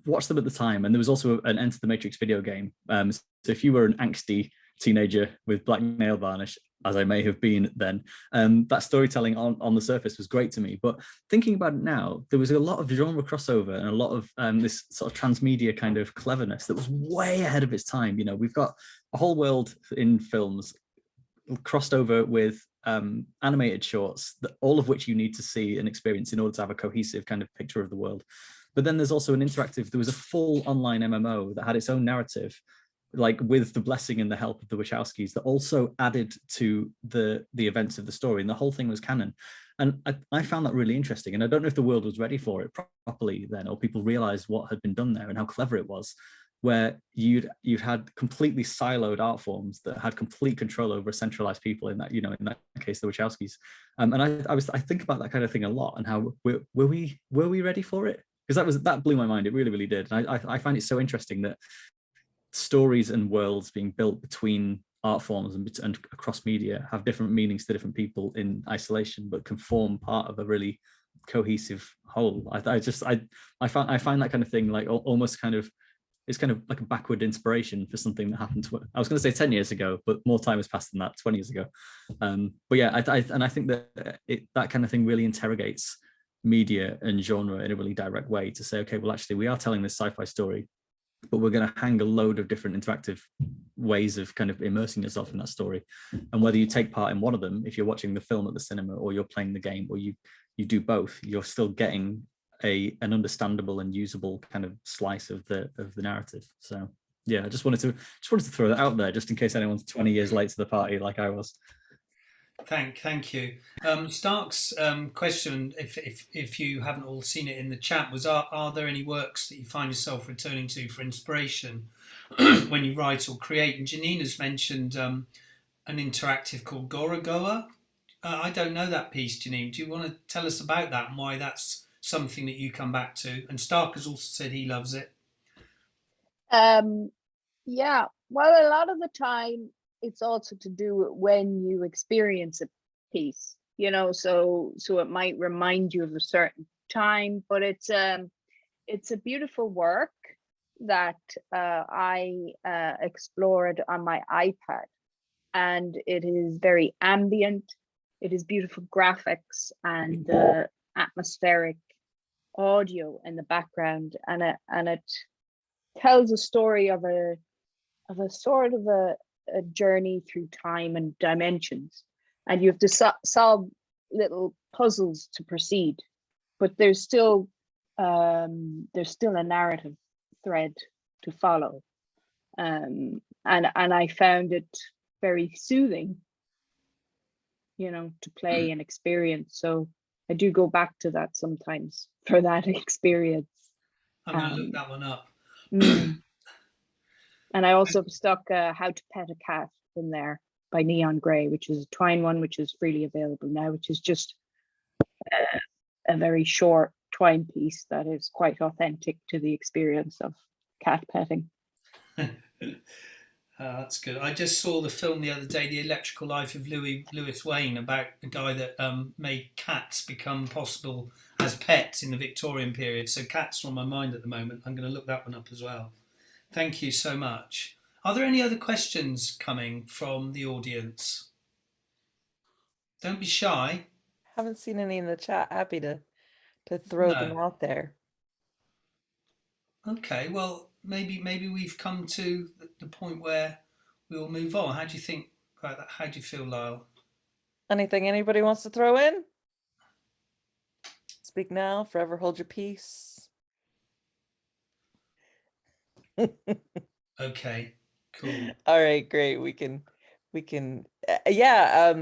watched them at the time, and there was also an Enter the Matrix video game. So if you were an angsty teenager with black nail varnish, as I may have been then, that storytelling on the surface was great to me. But thinking about it now, there was a lot of genre crossover and a lot of this sort of transmedia kind of cleverness that was way ahead of its time. You know, we've got a whole world in films crossed over with animated shorts, all of which you need to see and experience in order to have a cohesive kind of picture of the world. But then there's also there was a full online MMO that had its own narrative, like with the blessing and the help of the Wachowskis, that also added to the events of the story, and the whole thing was canon. And I found that really interesting. And I don't know if the world was ready for it properly then, or people realized what had been done there and how clever it was, where you'd had completely siloed art forms that had complete control over centralized people, in that, you know, in that case, the Wachowskis. And I think about that kind of thing a lot, and how were we ready for it? Because that blew my mind. It really, really did. And I find it so interesting that stories and worlds being built between art forms and across media have different meanings to different people in isolation, but can form part of a really cohesive whole. I find that kind of thing like almost kind of, it's kind of like a backward inspiration for something that happened I was going to say 10 years ago, but more time has passed than that, 20 years ago. But yeah, I think that that kind of thing really interrogates media and genre in a really direct way, to say, okay, well, actually, we are telling this sci-fi story, but we're going to hang a load of different interactive ways of kind of immersing yourself in that story. And whether you take part in one of them, if you're watching the film at the cinema, or you're playing the game, or you do both, you're still getting an understandable and usable kind of slice of the narrative. So yeah, I just wanted to throw that out there, just in case anyone's 20 years late to the party like I was. Thank you. Stark's question, if you haven't all seen it in the chat, was are there any works that you find yourself returning to for inspiration when you write or create? And Janina's mentioned an interactive called Gorogoa. I don't know that piece, Janine. Do you want to tell us about that and why that's something that you come back to? And Stark has also said he loves it. Yeah, well, a lot of the time it's also to do with when you experience a piece, you know, so it might remind you of a certain time, but it's a beautiful work that I explored on my iPad, and it is very ambient. It is beautiful graphics and atmospheric audio in the background, and it tells a story of a sort of a journey through time and dimensions, and you have to solve little puzzles to proceed, but there's still a narrative thread to follow, and I found it very soothing, you know, to play and experience. So I do go back to that sometimes for that experience. I'm going to look that one up. And I also stuck How to Pet a Cat in there by Neon Grey, which is a Twine one, which is freely available now, which is just a very short Twine piece that is quite authentic to the experience of cat petting. That's good. I just saw the film the other day, The Electrical Life of Louis Wain, about a guy that made cats become possible as pets in the Victorian period. So cats are on my mind at the moment. I'm going to look that one up as well. Thank you so much. Are there any other questions coming from the audience? Don't be shy. Haven't seen any in the chat. Happy to throw them out there. Okay, well, maybe we've come to the point where we will move on. How do you think about that? How do you feel, Lyle? Anything anybody wants to throw in? Speak now, forever hold your peace. Okay, cool. All right, great. We can yeah,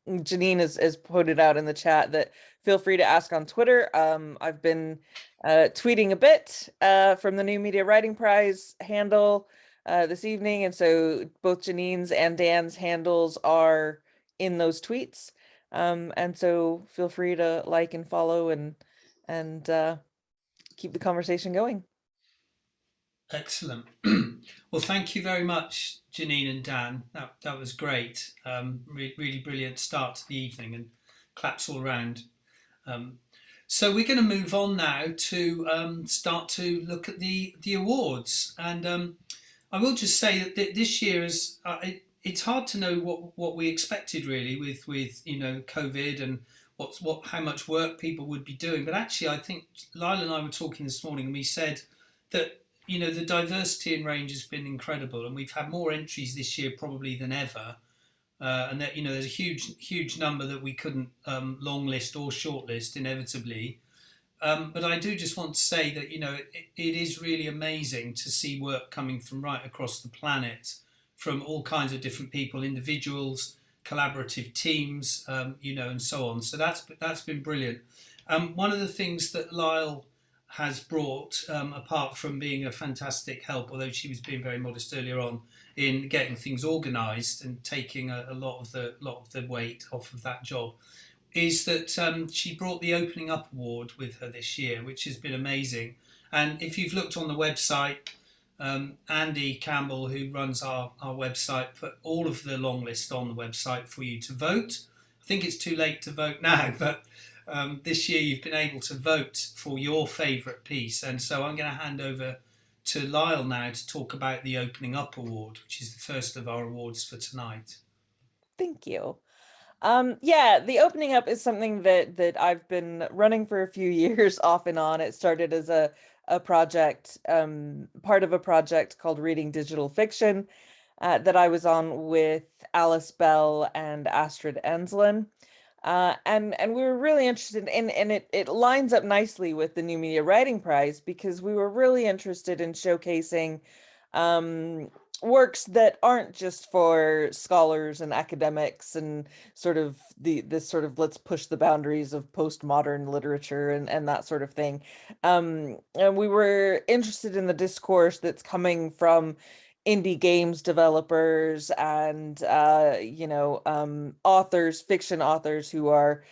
Janine has put it out in the chat that feel free to ask on Twitter. I've been tweeting a bit from the New Media Writing Prize handle this evening, and so both Janine's and Dan's handles are in those tweets, and so feel free to like and follow and keep the conversation going. Excellent. Well, thank you very much, Janine and Dan. That was great. Really brilliant start to the evening, and claps all around. So we're going to move on now to start to look at the awards. And I will just say that this year it's hard to know what we expected really with you know COVID and how much work people would be doing. But actually, I think Lyle and I were talking this morning, and we said that you know the diversity in range has been incredible, and we've had more entries this year probably than ever. And that you know there's a huge number that we couldn't long list or short list inevitably. But I do just want to say that you know it is really amazing to see work coming from right across the planet, from all kinds of different people, individuals, collaborative teams, you know, and so on. So that's been brilliant. One of the things that Lyle has brought, apart from being a fantastic help, although she was being very modest earlier on, in getting things organised and taking a lot of the weight off of that job, is that she brought the Opening Up Award with her this year, which has been amazing. And if you've looked on the website, Andy Campbell, who runs our website, put all of the long list on the website for you to vote. I think it's too late to vote now, but this year you've been able to vote for your favourite piece. And so I'm going to hand over to Lyle now to talk about the Opening Up Award, which is the first of our awards for tonight. Thank you. Yeah, the Opening Up is something that I've been running for a few years off and on. It started as a project, part of a project called Reading Digital Fiction, that I was on with Alice Bell and Astrid Enslin. And we were really interested in, and it lines up nicely with the New Media Writing Prize, because we were really interested in showcasing works that aren't just for scholars and academics and sort of this sort of let's push the boundaries of postmodern literature and that sort of thing. And we were interested in the discourse that's coming from indie games developers and authors, fiction authors who are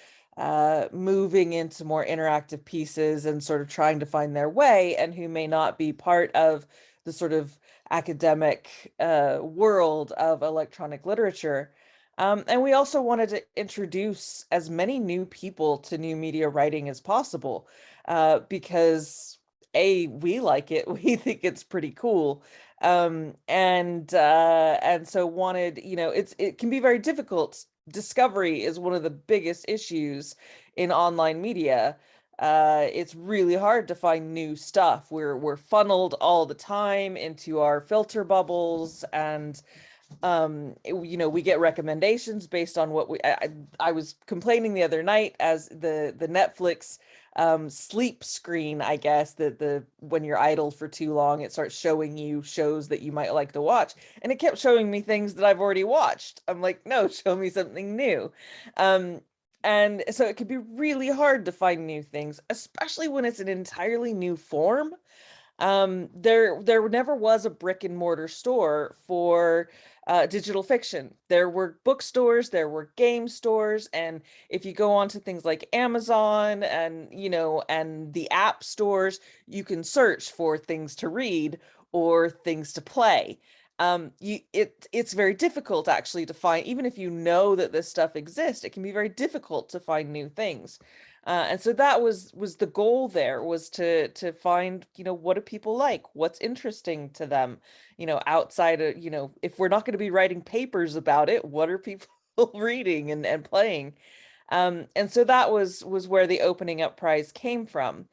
moving into more interactive pieces and sort of trying to find their way, and who may not be part of the sort of academic world of electronic literature. And we also wanted to introduce as many new people to new media writing as possible, because we like it, we think it's pretty cool. And so wanted, it can be very difficult. Discovery is one of the biggest issues in online media. It's really hard to find new stuff. We're funneled all the time into our filter bubbles, and we get recommendations based on what I was complaining the other night as the Netflix sleep screen, I guess, that when you're idle for too long, it starts showing you shows that you might like to watch, and it kept showing me things that I've already watched. I'm like, no, show me something new. And so it can be really hard to find new things, especially when it's an entirely new form. There never was a brick and mortar store for digital fiction. There were bookstores, there were game stores, and if you go on to things like Amazon and and the app stores, you can search for things to read or things to play. It's very difficult actually to find, even if you know that this stuff exists, it can be very difficult to find new things. And so that was the goal there, was to find, what do people like? What's interesting to them? Outside of, if we're not going to be writing papers about it, what are people reading and playing? And so that was where the Opening Up Prize came from.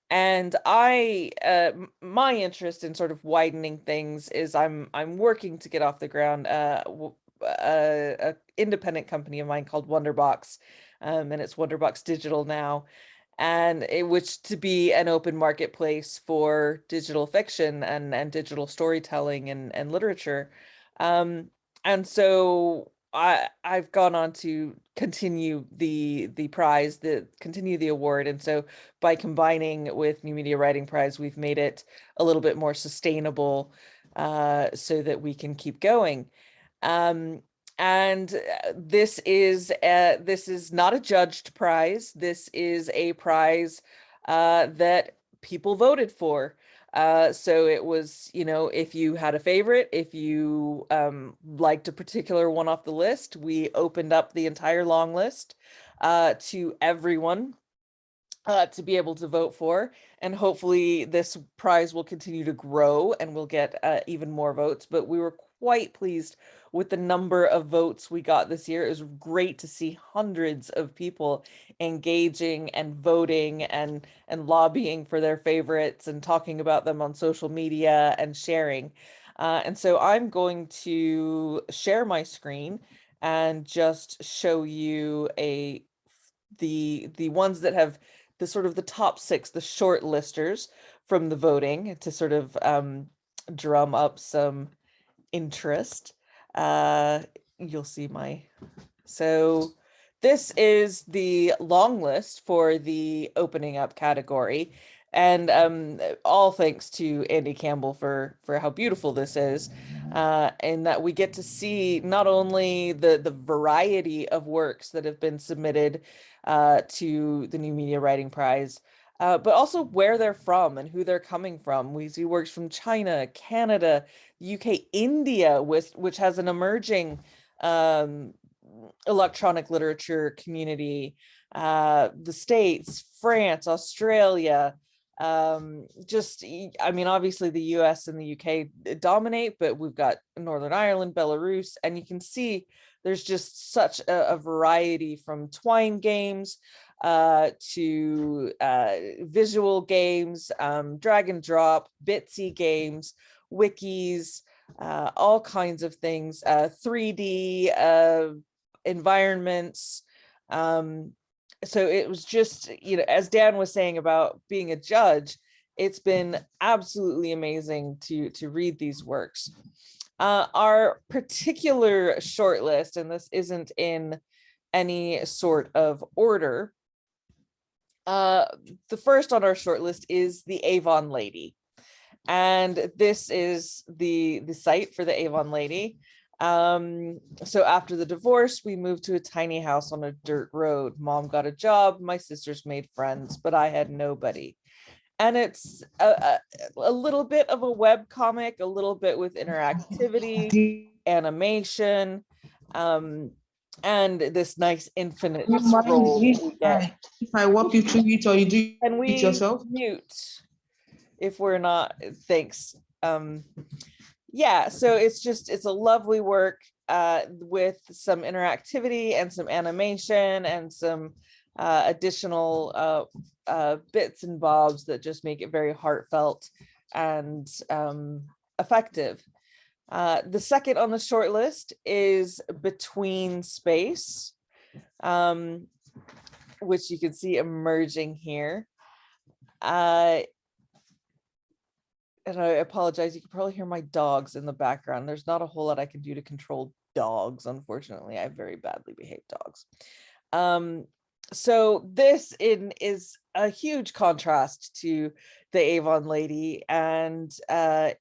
And my interest in sort of widening things is I'm working to get off the ground a independent company of mine called Wonderbox, and it's Wonderbox Digital now, and which to be an open marketplace for digital fiction and digital storytelling and literature. And so I've gone on to continue the prize, continue the award. And so by combining with New Media Writing Prize, we've made it a little bit more sustainable, so that we can keep going. And this is not a judged prize. This is a prize that people voted for. So it was, if you had a favorite, if you liked a particular one off the list, we opened up the entire long list to everyone to be able to vote for. And hopefully this prize will continue to grow and we'll get even more votes. But we were quite pleased with the number of votes we got this year. It was great to see hundreds of people engaging and voting and lobbying for their favorites and talking about them on social media and sharing. And so I'm going to share my screen and just show you the ones that have the sort of the top 6, the short listers from the voting, to sort of drum up some interest. You'll see so this is the long list for the opening up category. And all thanks to Andy Campbell for how beautiful this is, and that we get to see not only the variety of works that have been submitted to the New Media Writing Prize, but also where they're from and who they're coming from. We see works from China, Canada, UK, India, which has an emerging electronic literature community, the States, France, Australia, I mean, obviously the US and the UK dominate, but we've got Northern Ireland, Belarus, and you can see there's just such a variety, from twine games to visual games, drag and drop, Bitsy games, wikis, all kinds of things, 3D environments. So it was just, as Dan was saying about being a judge, it's been absolutely amazing to read these works. Our particular shortlist, and this isn't in any sort of order, the first on our shortlist is the Avon Lady. And this is the site for the Avon Lady. So after the divorce, we moved to a tiny house on a dirt road. Mom got a job, my sisters made friends, but I had nobody. And it's a little bit of a web comic, a little bit with interactivity, animation, and this nice infinite scroll we get. If I walk you through it, or you do And it yourself? mute if we're not, thanks. Yeah, so it's a lovely work with some interactivity and some animation and some additional bits and bobs that just make it very heartfelt and effective. The second on the short list is Between Space, which you can see emerging here. And I apologize, you can probably hear my dogs in the background. There's not a whole lot I can do to control dogs, unfortunately. I have very badly behaved dogs. So this is a huge contrast to the Avon Lady, and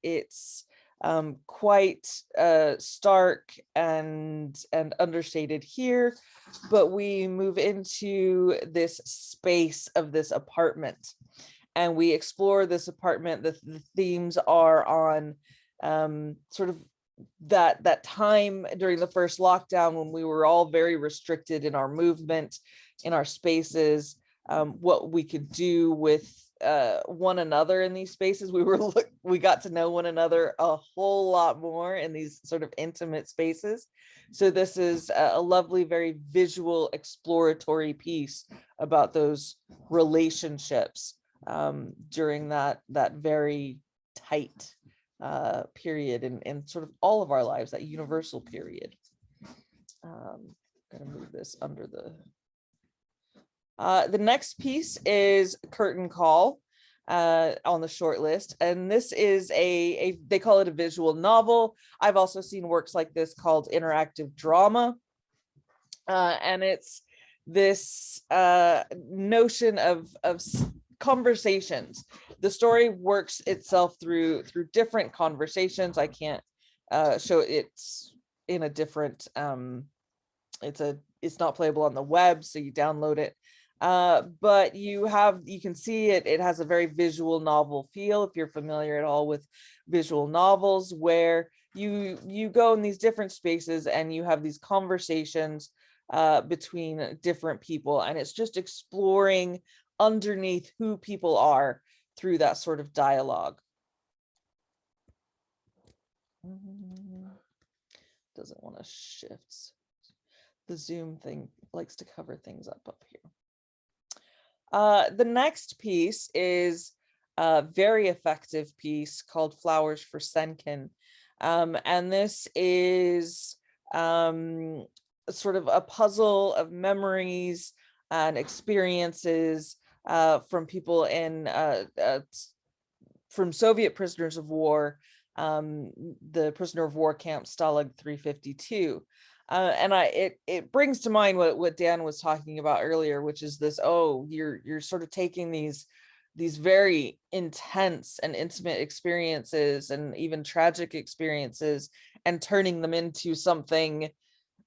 it's quite stark and understated here, but we move into this space of this apartment. And we explore this apartment. The themes are on sort of that time during the first lockdown when we were all very restricted in our movement, in our spaces, what we could do with one another in these spaces. We got to know one another a whole lot more in these sort of intimate spaces. So this is a lovely, very visual, exploratory piece about those relationships during that very tight period in sort of all of our lives, that universal period. I'm gonna move this under the next piece is Curtain Call on the short list, and this is they call it a visual novel. I've also seen works like this called interactive drama, and it's this notion of conversations. The story works itself through different conversations. I can't show it's in a different it's not playable on the web, so you download it, but you can see it has a very visual novel feel, if you're familiar at all with visual novels, where you go in these different spaces and you have these conversations between different people, and it's just exploring underneath who people are through that sort of dialogue. doesn't want to shift. The Zoom thing likes to cover things up here. The next piece is a very effective piece called Flowers for Senkin. And this is sort of a puzzle of memories and experiences from people in from Soviet prisoners of war, the prisoner of war camp Stalag 352. And it brings to mind what Dan was talking about earlier, which is this, oh, you're sort of taking these very intense and intimate experiences and even tragic experiences and turning them into something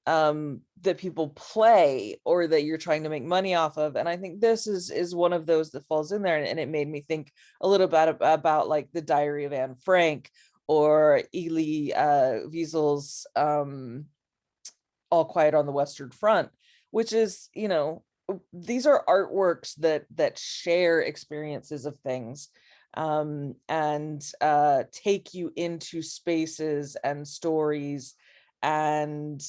that people play or that you're trying to make money off of. And I think this is one of those that falls in there. And it made me think a little bit about like the Diary of Anne Frank or Elie Wiesel's All Quiet on the Western Front, which is, you know, these are artworks that share experiences of things and take you into spaces and stories and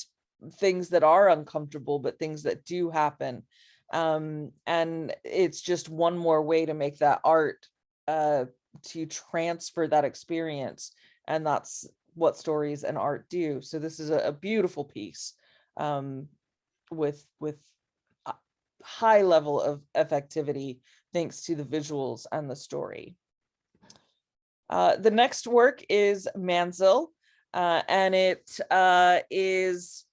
things that are uncomfortable, but things that do happen. And it's just one more way to make that art to transfer that experience. And that's what stories and art do. So this is a beautiful piece with a high level of effectivity, thanks to the visuals and the story. The next work is Manzil, and it is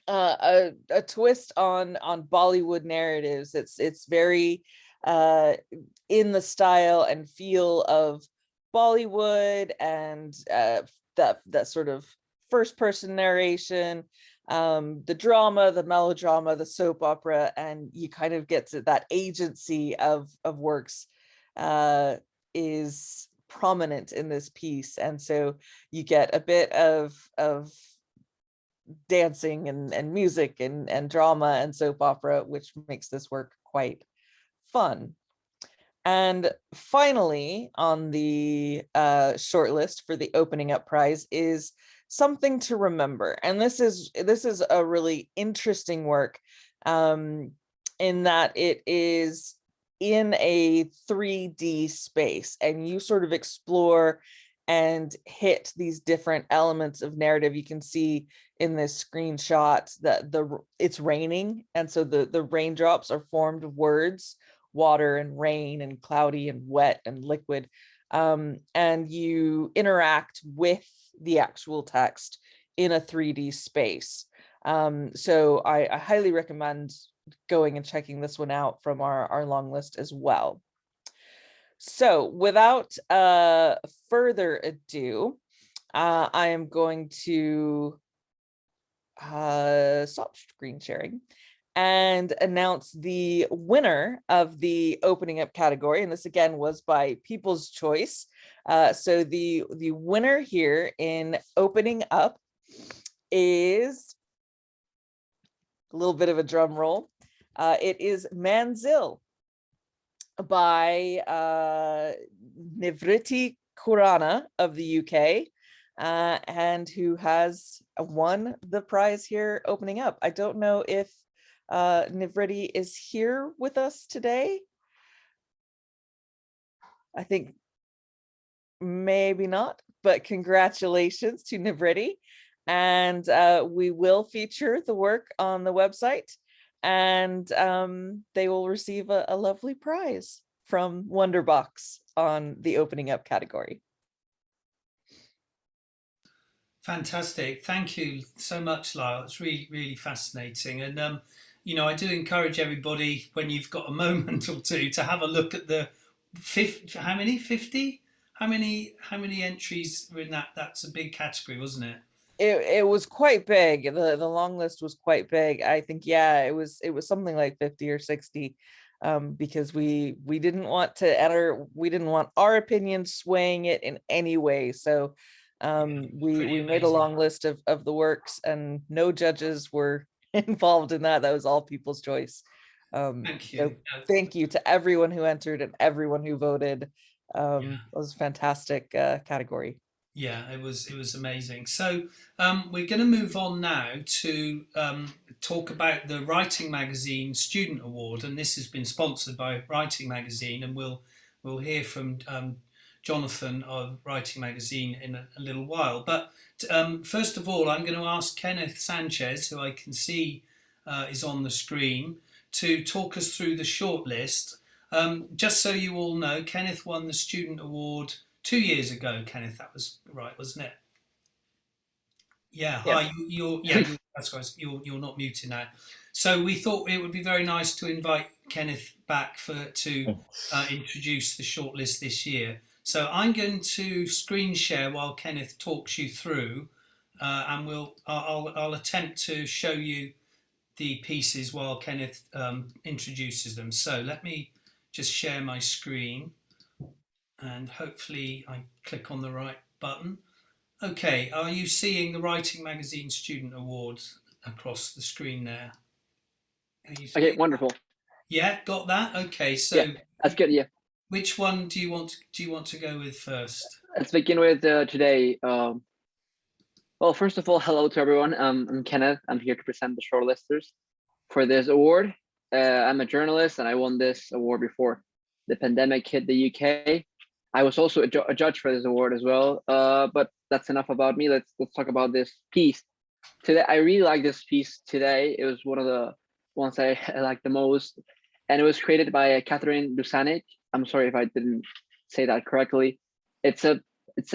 a twist on Bollywood narratives. It's very in the style and feel of Bollywood and that sort of first person narration, the drama, the melodrama, the soap opera, and you kind of get to that agency of works is prominent in this piece. And so you get a bit of dancing and music and drama and soap opera, which makes this work quite fun. And finally, on the shortlist for the Opening Up Prize is Something to Remember. And this is a really interesting work in that it is in a 3D space, and you sort of explore and hit these different elements of narrative. You can see in this screenshot that it's raining, and so the raindrops are formed of words, water and rain and cloudy and wet and liquid, and you interact with the actual text in a 3D space. So I highly recommend going and checking this one out from our long list as well. So without further ado, I am going to stop screen sharing and announce the winner of the Opening Up category. And this again was by People's Choice. So the winner here in Opening Up is a little bit of a drum roll. It is Manzil by Nivriti Khurana of the UK, and who has won the prize here Opening Up. I don't know if Nivriti is here with us today. I think maybe not, but congratulations to Nivriti. And we will feature the work on the website, and they will receive a lovely prize from Wonderbox on the Opening Up category. Fantastic. Thank you so much, Lyle. It's really, really fascinating. And, you know, I do encourage everybody, when you've got a moment or two, to have a look at the 50, how many? 50? How many entries were in that? That's a big category, wasn't it? It was quite big. The long list was quite big. I think, yeah, it was something like 50 or 60, because we didn't want to enter, we didn't want our opinion swaying it in any way. So we made a long list of the works, and no judges were involved in that. That was all People's Choice. Thank you. So thank you to everyone who entered and everyone who voted. It was a fantastic category. Yeah, it was amazing. So we're going to move on now to talk about the Writing Magazine Student Award, and this has been sponsored by Writing Magazine, and we'll hear from Jonathan of Writing Magazine in a little while. But first of all, I'm going to ask Kenneth Sanchez, who I can see is on the screen, to talk us through the shortlist. Just so you all know, Kenneth won the Student Award 2 years ago. Kenneth, that was right, wasn't it? Yeah. Yeah. Hi. That's right. You're not muted now. So we thought it would be very nice to invite Kenneth back to introduce the shortlist this year. So I'm going to screen share while Kenneth talks you through, and I'll attempt to show you the pieces while Kenneth introduces them. So let me just share my screen, and hopefully I click on the right button. Okay, are you seeing the Writing Magazine Student Awards across the screen there? Okay, wonderful. Yeah, got that? Okay, so yeah, that's good. Yeah. Which one do you want to go with first? Let's begin with today. Well, first of all, hello to everyone. I'm Kenneth. I'm here to present the shortlisters for this award. I'm a journalist, and I won this award before the pandemic hit the UK. I was also a judge for this award as well. But that's enough about me. Let's talk about this piece today. I really like this piece today. It was one of the ones I like the most, and it was created by Catherine Dusanik. I'm sorry if I didn't say that correctly. It's a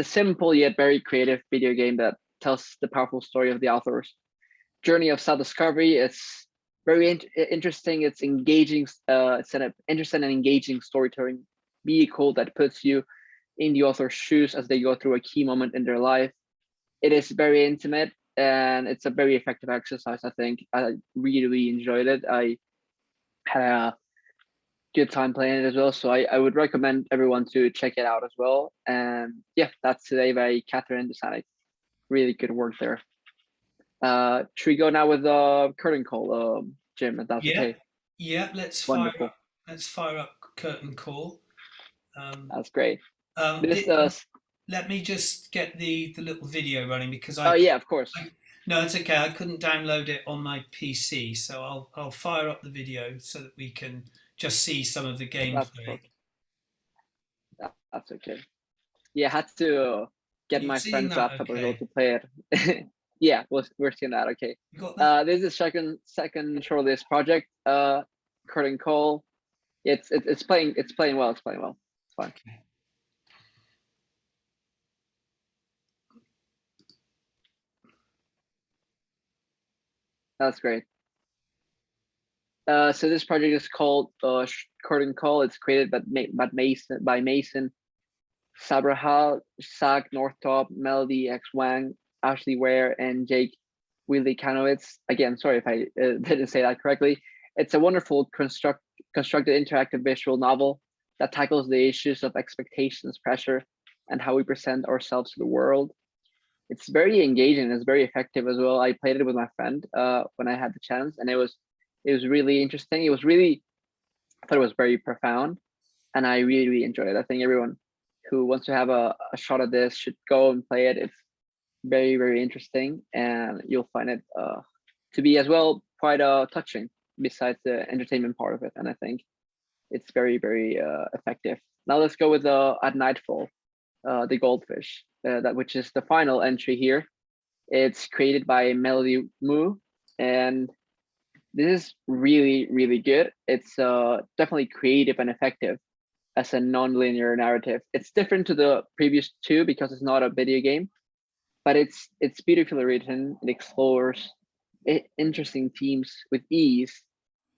simple yet very creative video game that tells the powerful story of the author's journey of self-discovery. It's very interesting. It's engaging. It's an interesting and engaging storytelling vehicle that puts you in the author's shoes as they go through a key moment in their life. It is very intimate, and it's a very effective exercise. I think I really enjoyed it. I had a good time playing it as well, so I would recommend everyone to check it out as well. And yeah, that's today by Catherine Dusanik. Really good work there. Should we go now with the curtain call, Jim, if that's okay? Yeah, let's fire up curtain call. That's great. Let me just get the little video running, because yeah, of course. No, it's okay. I couldn't download it on my PC, so I'll fire up the video so that we can just see some of the gameplay. That's okay. Yeah, I had to get my friend's laptop as well to play it. Yeah, we're seeing that. Okay. You got that? This is second shortlist project. Curtain call. It's playing well. It's playing well. It's fine. Okay. That's great. So this project is called Curtain Call. It's created by Mason Sabrahal, Zach Northrop, Melody X Wang, Ashley Ware, and Jake Willie Kanowitz. Again, sorry if I didn't say that correctly. It's a wonderful constructed interactive visual novel that tackles the issues of expectations, pressure, and how we present ourselves to the world. It's very engaging. It's very effective as well. I played it with my friend when I had the chance, and it was really interesting. I thought it was very profound, and I really enjoyed it. I think everyone who wants to have a shot at this should go and play it. It's very, very interesting, and you'll find it to be as well quite touching, besides the entertainment part of it. And I think it's very, very effective. Now let's go with At Nightfall, the Goldfish, which is the final entry here. It's created by Melody Moo, and this is really, really good. It's definitely creative and effective as a non-linear narrative. It's different to the previous two because it's not a video game, but it's beautifully written. It explores interesting themes with ease.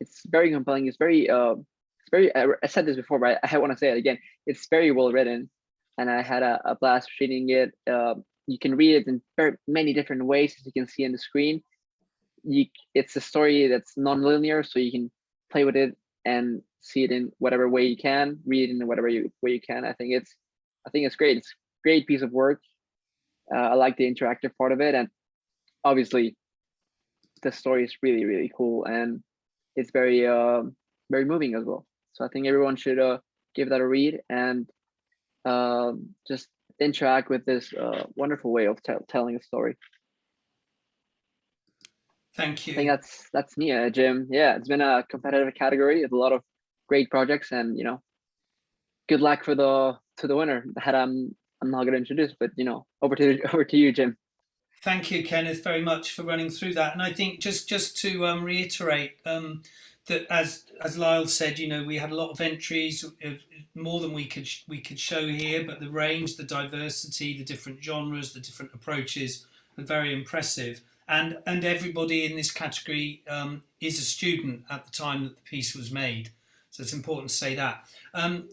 It's very compelling. It's very I said this before, but I want to say it again. It's very well written, and I had a blast reading it. You can read it in very many different ways, as you can see on the screen. It's a story that's non-linear, so you can play with it and see it in whatever way you can, read it in whatever way you can. I think it's great. It's a great piece of work. I like the interactive part of it, and obviously the story is really, really cool, and it's very very moving as well. So I think everyone should give that a read, and just interact with this wonderful way of telling a story. Thank I think you. that's me, Jim. Yeah, it's been a competitive category with a lot of great projects, and good luck for the winner that I'm not gonna introduce, but over to you, Jim. Thank you, Kenneth, very much for running through that. And I think just to reiterate that, as Lyle said, we had a lot of entries, more than we could show here. But the range, the diversity, the different genres, the different approaches are very impressive. And everybody in this category is a student at the time that the piece was made. So it's important to say that.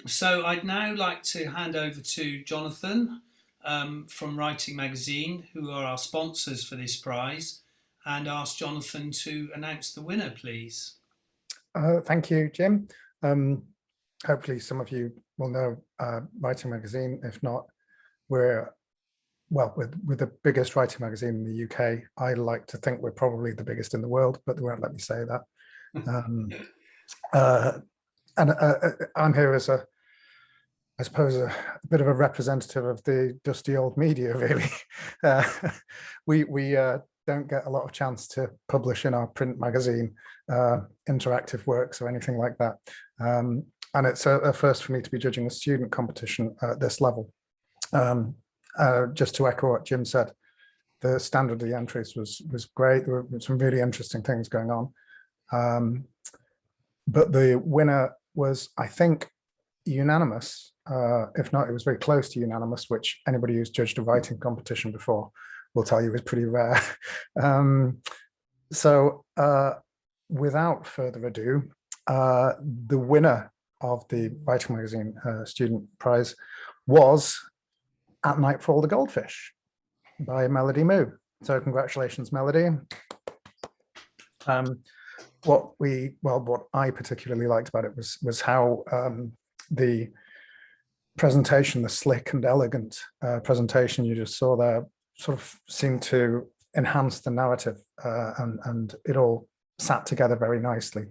So I'd now like to hand over to Jonathan from Writing Magazine, who are our sponsors for this prize, and ask Jonathan to announce the winner, please. Thank you, Jim. Hopefully some of you will know Writing Magazine. If not, we're the biggest writing magazine in the UK. I like to think we're probably the biggest in the world, but they won't let me say that. And I'm here as I suppose a bit of a representative of the dusty old media, really. We don't get a lot of chance to publish in our print magazine interactive works or anything like that. And it's a first for me to be judging a student competition at this level. Just to echo what Jim said, the standard of the entries was great. There were some really interesting things going on. But the winner was, I think, unanimous. If not, it was very close to unanimous, which anybody who's judged a writing competition before will tell you is pretty rare. So without further ado, the winner of the Writing Magazine Student Prize was At Nightfall the Goldfish by Melody Moo. So congratulations, Melody. What I particularly liked about it was how the presentation, the slick and elegant presentation you just saw there, sort of seemed to enhance the narrative, and it all sat together very nicely.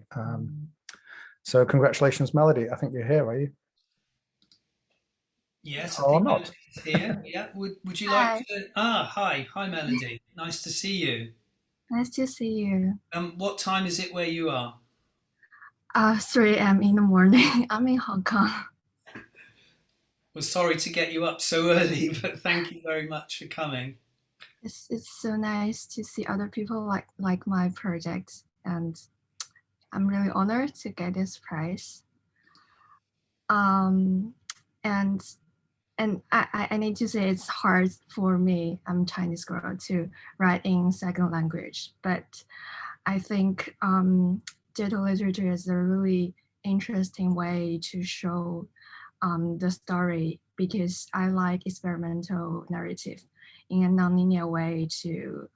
So congratulations, Melody. I think you're here, are you? Yes, I or think not? Melody's here. Yeah. Would you like to? Hi, Melody. Nice to see you. Nice to see you. What time is it where you are? 3 a.m. in the morning. I'm in Hong Kong. Well, sorry to get you up so early, but thank you very much for coming. It's so nice to see other people like my project, and I'm really honored to get this prize. And I need to say it's hard for me, I'm a Chinese girl, to write in second language, but I think digital literature is a really interesting way to show the story, because I like experimental narrative in a non-linear way to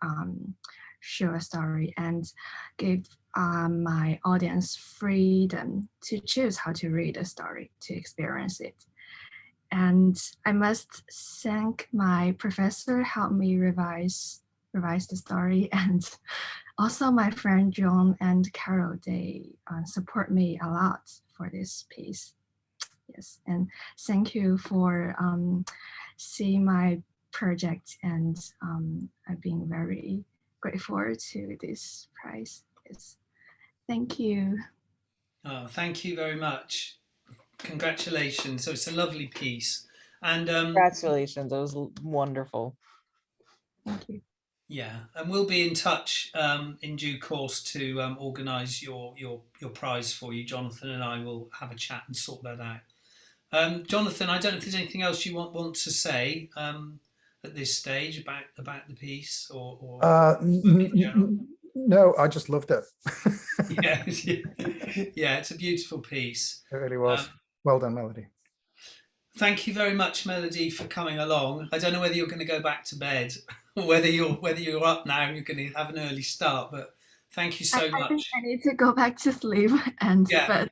show a story and give my audience freedom to choose how to read a story, to experience it. And I must thank my professor, helped me revise the story, and also my friend John and Carol. They support me a lot for this piece. Yes, and thank you for seeing my project, and I've been very grateful to this prize. Yes, thank you. Oh, thank you very much. Congratulations. So it's a lovely piece. And Congratulations, that was wonderful. Thank you. yeah, and we'll be in touch in due course to organise your prize for you. Jonathan and I will have a chat and sort that out. Jonathan, I don't know if there's anything else you want to say at this stage about the piece or in general. No, I just loved it. Yeah, yeah, it's a beautiful piece. It really was. Well done, Melody. Thank you very much, Melody, for coming along. I don't know whether you're going to go back to bed or whether you're up now and you're going to have an early start, but thank you so much. I think I need to go back to sleep, and Yeah.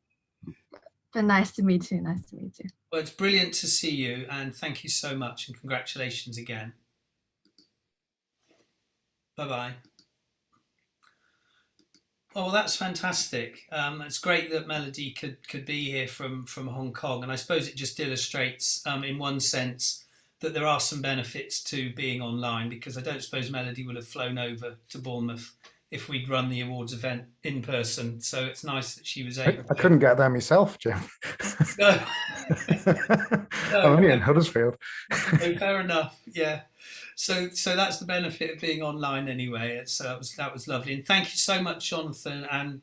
but nice to meet you. Nice to meet you. Well, it's brilliant to see you, and thank you so much, and congratulations again. Bye-bye. Oh, well, that's fantastic. It's great that Melody could be here from Hong Kong, and I suppose it just illustrates, in one sense, that there are some benefits to being online, because I don't suppose Melody would have flown over to Bournemouth if we'd run the awards event in person. So it's nice that she was able I couldn't get there myself, Jim. No. I'm only in Huddersfield. No, fair enough. Yeah. So that's the benefit of being online anyway. That was lovely. And thank you so much, Jonathan, and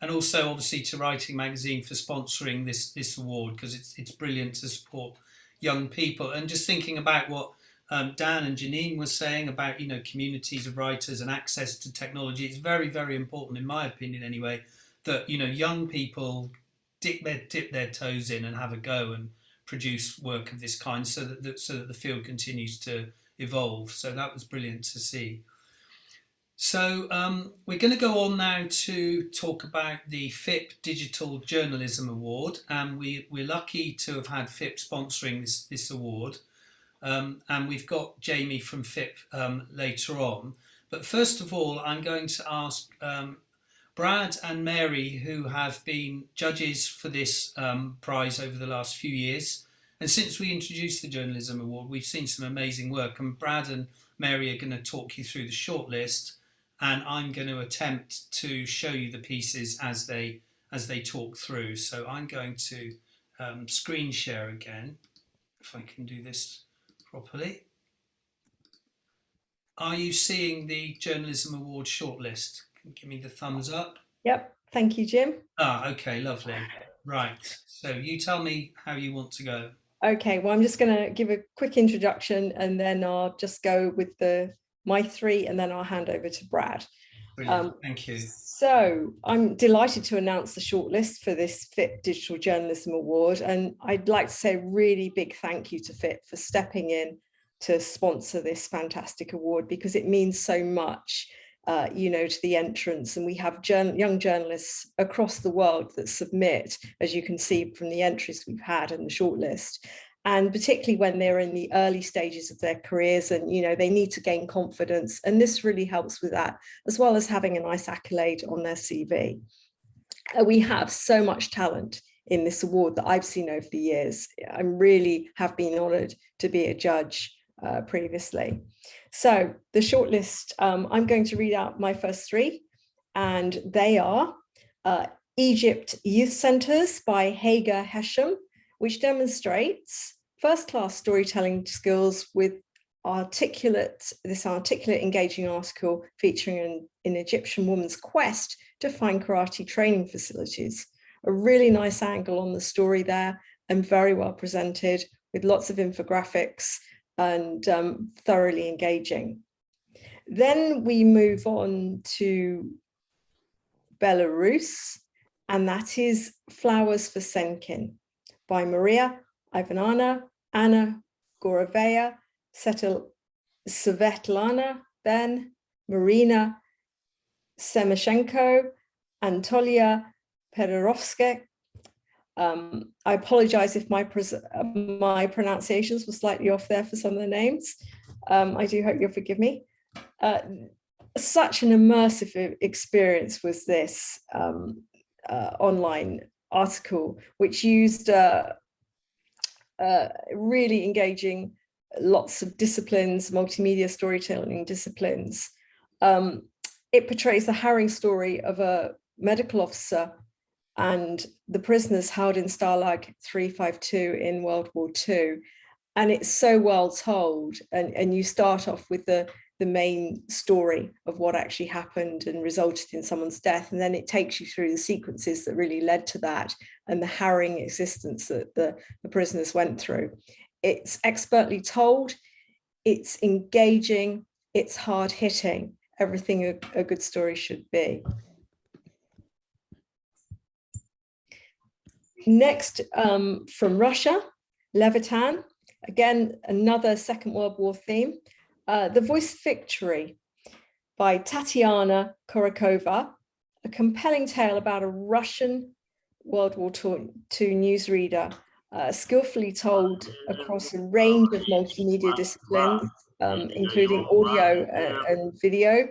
also obviously to Writing Magazine for sponsoring this award, because it's brilliant to support young people. And just thinking about what Dan and Janine were saying about, you know, communities of writers and access to technology, it's very, very important, in my opinion anyway, that, you know, young people dip their toes in and have a go and produce work of this kind, so that the field continues to evolve. So that was brilliant to see. So we're going to go on now to talk about the FIP Digital Journalism Award, and we're lucky to have had FIP sponsoring this award, and we've got Jamie from FIP later on. But first of all, I'm going to ask Brad and Mary, who have been judges for this prize over the last few years. And since we introduced the Journalism Award, we've seen some amazing work. And Brad and Mary are going to talk you through the shortlist, and I'm going to attempt to show you the pieces as they talk through. So I'm going to screen share again, if I can do this properly. Are you seeing the Journalism Award shortlist? Give me the thumbs up. Yep, thank you, Jim. Okay, lovely. Right, so you tell me how you want to go. Okay, well, I'm just going to give a quick introduction, and then I'll just go with my three, and then I'll hand over to Brad. Brilliant, thank you. So I'm delighted to announce the shortlist for this FIP Digital Journalism Award, and I'd like to say a really big thank you to FIP for stepping in to sponsor this fantastic award, because it means so much, you know, to the entrants. And we have young journalists across the world that submit, as you can see from the entries we've had in the shortlist. And particularly when they're in the early stages of their careers, and, you know, they need to gain confidence. And this really helps with that, as well as having a nice accolade on their CV. We have so much talent in this award that I've seen over the years. I really have been honoured to be a judge previously. So the shortlist, I'm going to read out my first three, and they are Egypt Youth Centres by Hagar Hesham, which demonstrates first-class storytelling skills with this articulate, engaging article featuring an Egyptian woman's quest to find karate training facilities. A really nice angle on the story there, and very well presented with lots of infographics, and thoroughly engaging. Then we move on to Belarus, and that is Flowers for Senkin by Maria Ivanana, Anna Gorovaya, Svetlana Ben, Marina Semashenko, Antolia Pedorovska. I apologize if my pronunciations were slightly off there for some of the names. I do hope you'll forgive me. Such an immersive experience was this online article, which used really engaging lots of disciplines, multimedia storytelling disciplines. It portrays the harrowing story of a medical officer and the prisoners held in Stalag 352 in World War II. And it's so well told. And you start off with the main story of what actually happened and resulted in someone's death. And then it takes you through the sequences that really led to that, and the harrowing existence that the prisoners went through. It's expertly told, it's engaging, it's hard hitting, everything a good story should be. Next, from Russia, Levitan, again, another Second World War theme. The Voice of Victory by Tatiana Korakova, a compelling tale about a Russian World War II newsreader, skillfully told across a range of multimedia disciplines, including audio and video,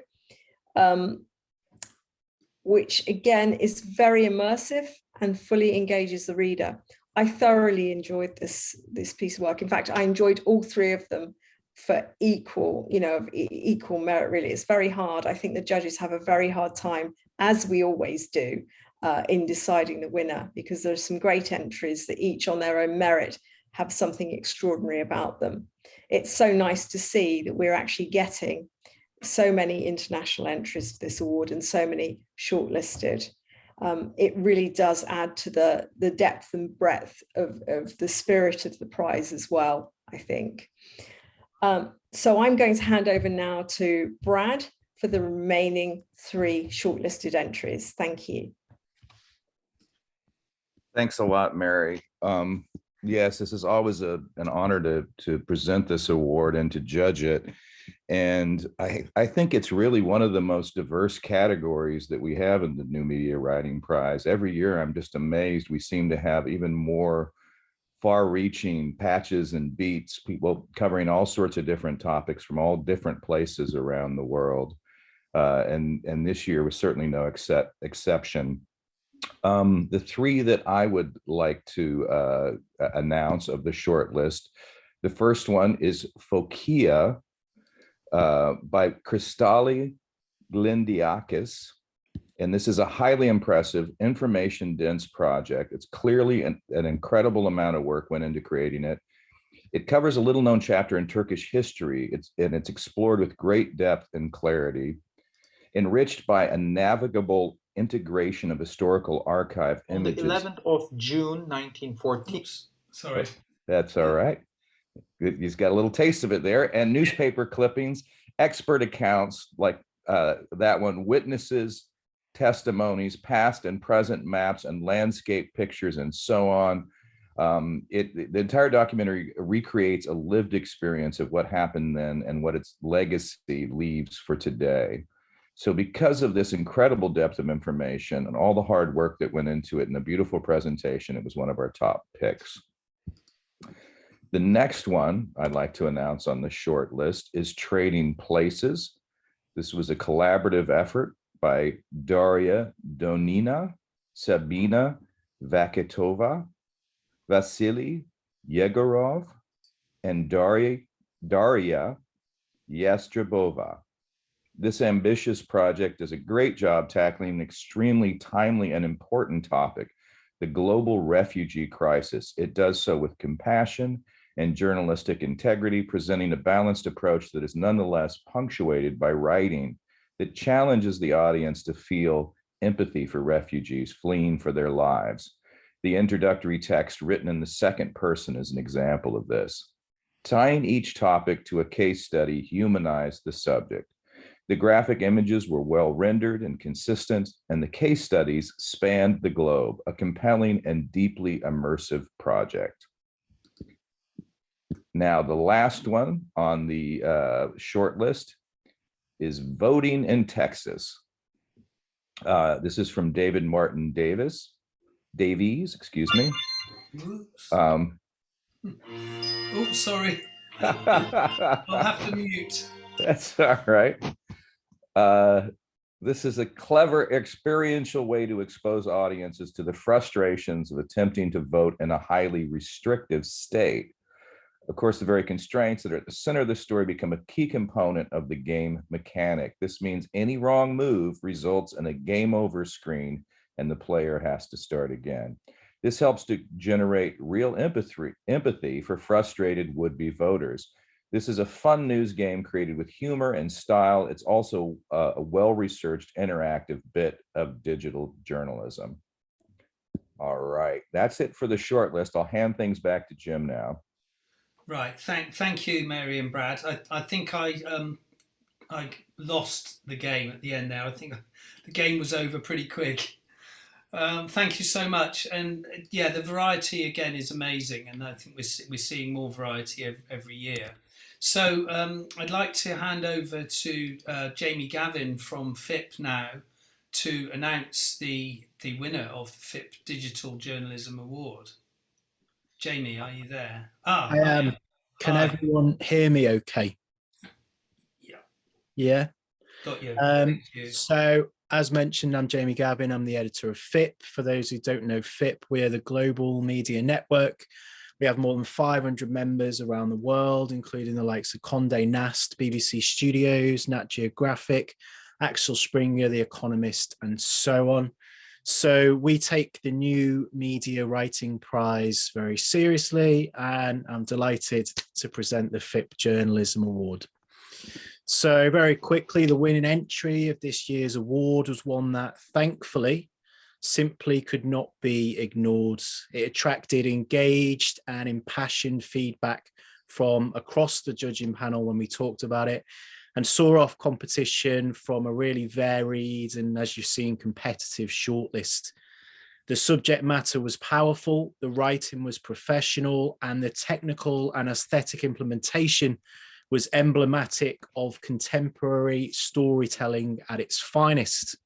which again is very immersive and fully engages the reader. I thoroughly enjoyed this piece of work. In fact, I enjoyed all three of them for equal, equal merit, really. It's very hard. I think the judges have a very hard time, as we always do, in deciding the winner, because there's some great entries that each on their own merit have something extraordinary about them. It's so nice to see that we're actually getting so many international entries for this award and so many shortlisted. It really does add to the depth and breadth of the spirit of the prize as well, I think. So I'm going to hand over now to Brad for the remaining 3 shortlisted entries. Thank you. Thanks a lot, Mary. Yes, this is always an honor to present this award and to judge it. And I think it's really one of the most diverse categories that we have in the New Media Writing Prize. Every year, I'm just amazed. We seem to have even more far-reaching patches and beats, people covering all sorts of different topics from all different places around the world. And this year was certainly no exception. The 3 that I would like to announce of the short list, the first one is Phokia by Kristali Glindiakis. And this is a highly impressive, information-dense project. It's clearly an incredible amount of work went into creating it. It covers a little-known chapter in Turkish history. It's explored with great depth and clarity, enriched by a navigable integration of historical archive images. On the 11th of June, 1914. Oops, sorry. That's all right. He's got a little taste of it there. And newspaper clippings, expert accounts like that one, witnesses, testimonies, past and present maps and landscape pictures and so on. The entire documentary recreates a lived experience of what happened then and what its legacy leaves for today. So because of this incredible depth of information and all the hard work that went into it and the beautiful presentation, it was one of our top picks. The next one I'd like to announce on the short list is Trading Places. This was a collaborative effort by Daria Donina, Sabina Vakitova, Vasily Yegorov, and Daria Yastrabova. This ambitious project does a great job tackling an extremely timely and important topic, the global refugee crisis. It does so with compassion and journalistic integrity, presenting a balanced approach that is nonetheless punctuated by writing that challenges the audience to feel empathy for refugees fleeing for their lives. The introductory text written in the second person is an example of this. Tying each topic to a case study humanized the subject. The graphic images were well rendered and consistent, and the case studies spanned the globe, a compelling and deeply immersive project. Now, the last one on the short list is Voting in Texas. This is from David Martin Davies, excuse me. Oh, sorry. I'll have to mute. That's all right. This is a clever experiential way to expose audiences to the frustrations of attempting to vote in a highly restrictive state. Of course, the very constraints that are at the center of the story become a key component of the game mechanic. This means any wrong move results in a game over screen and the player has to start again. This helps to generate real empathy for frustrated would-be voters. This is a fun news game created with humor and style. It's also a well-researched interactive bit of digital journalism. All right, that's it for the short list. I'll hand things back to Jim now. Right, thank you, Mary and Brad. I think I lost the game at the end there. I think the game was over pretty quick. Thank you so much. And yeah, the variety again is amazing, and I think we're seeing more variety every year. So I'd like to hand over to Jamie Gavin from FIP now to announce the winner of the FIP Digital Journalism Award. Jamie, are you there? I am. Can everyone hear me okay? Yeah. Yeah. Got you. So as mentioned, I'm Jamie Gavin. I'm the editor of FIP. For those who don't know FIP, we're the global media network. We have more than 500 members around the world, including the likes of Condé Nast, BBC Studios, Nat Geographic, Axel Springer, The Economist, and so on. So we take the New Media Writing Prize very seriously, and I'm delighted to present the FIP Journalism Award. So very quickly, the winning entry of this year's award was one that thankfully simply could not be ignored. It attracted engaged and impassioned feedback from across the judging panel when we talked about it, and saw off competition from a really varied and, as you've seen, competitive shortlist. The subject matter was powerful, the writing was professional, and the technical and aesthetic implementation was emblematic of contemporary storytelling at its finest.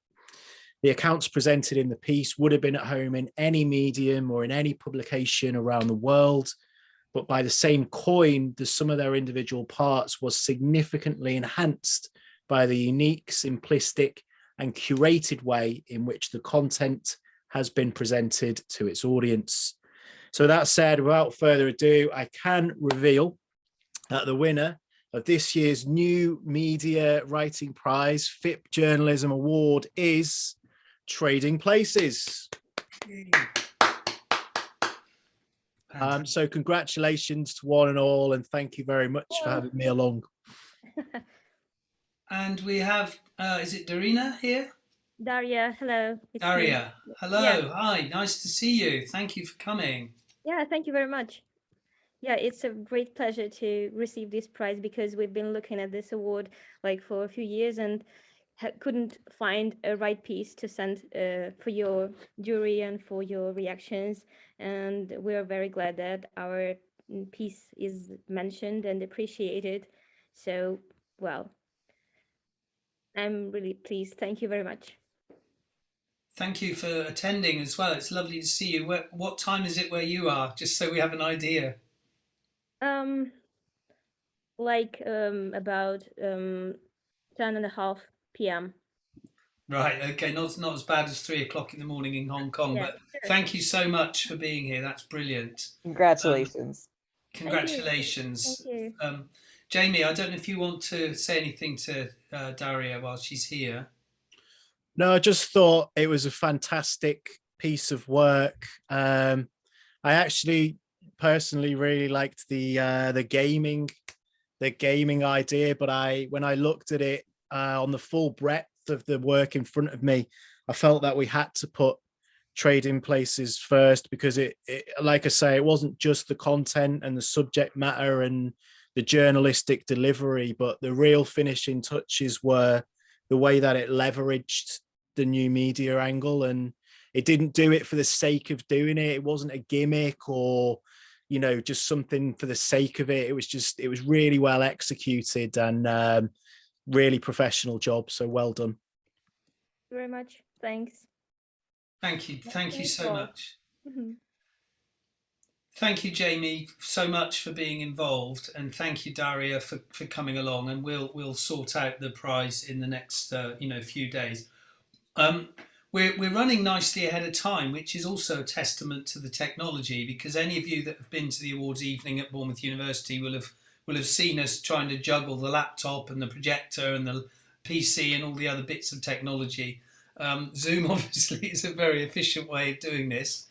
The accounts presented in the piece would have been at home in any medium or in any publication around the world, but by the same coin, the sum of their individual parts was significantly enhanced by the unique, simplistic, and curated way in which the content has been presented to its audience. So that said, without further ado, I can reveal that the winner of this year's New Media Writing Prize FIP Journalism Award is Trading Places. So congratulations to one and all, and thank you very much for having me along. And we have, is it Darina here? Daria, hello. Daria, hello, yeah. Hi, nice to see you. Thank you for coming. Yeah, thank you very much. Yeah, it's a great pleasure to receive this prize because we've been looking at this award like for a few years and couldn't find a right piece to send for your jury and for your reactions. And we're very glad that our piece is mentioned and appreciated. So, well, I'm really pleased. Thank you very much. Thank you for attending as well. It's lovely to see you. What time is it where you are? Just so we have an idea. About 10:30 p.m. Right, okay, not as bad as 3 o'clock in the morning in Hong Kong, Yeah, but sure. thank you so much for being here. That's brilliant. Congratulations. Congratulations. Thank you. Jamie, I don't know if you want to say anything to Daria while she's here. No, I just thought it was a fantastic piece of work. I actually personally really liked the gaming idea, but when I looked at it on the full breadth of the work in front of me, I felt that we had to put Trading Places first because it like I say, it wasn't just the content and the subject matter and the journalistic delivery, but the real finishing touches were the way that it leveraged the new media angle, and it didn't do it for the sake of doing it. It wasn't a gimmick or, you know, just something for the sake of it. It was really well executed and really professional job. So well done. Very much. Thanks. Thank you. Thank you so much. Mm-hmm. Thank you, Jamie, so much for being involved, and thank you, Daria, for coming along. And we'll sort out the prize in the next few days. We're running nicely ahead of time, which is also a testament to the technology, because any of you that have been to the awards evening at Bournemouth University will have seen us trying to juggle the laptop and the projector and the PC and all the other bits of technology. Zoom obviously is a very efficient way of doing this.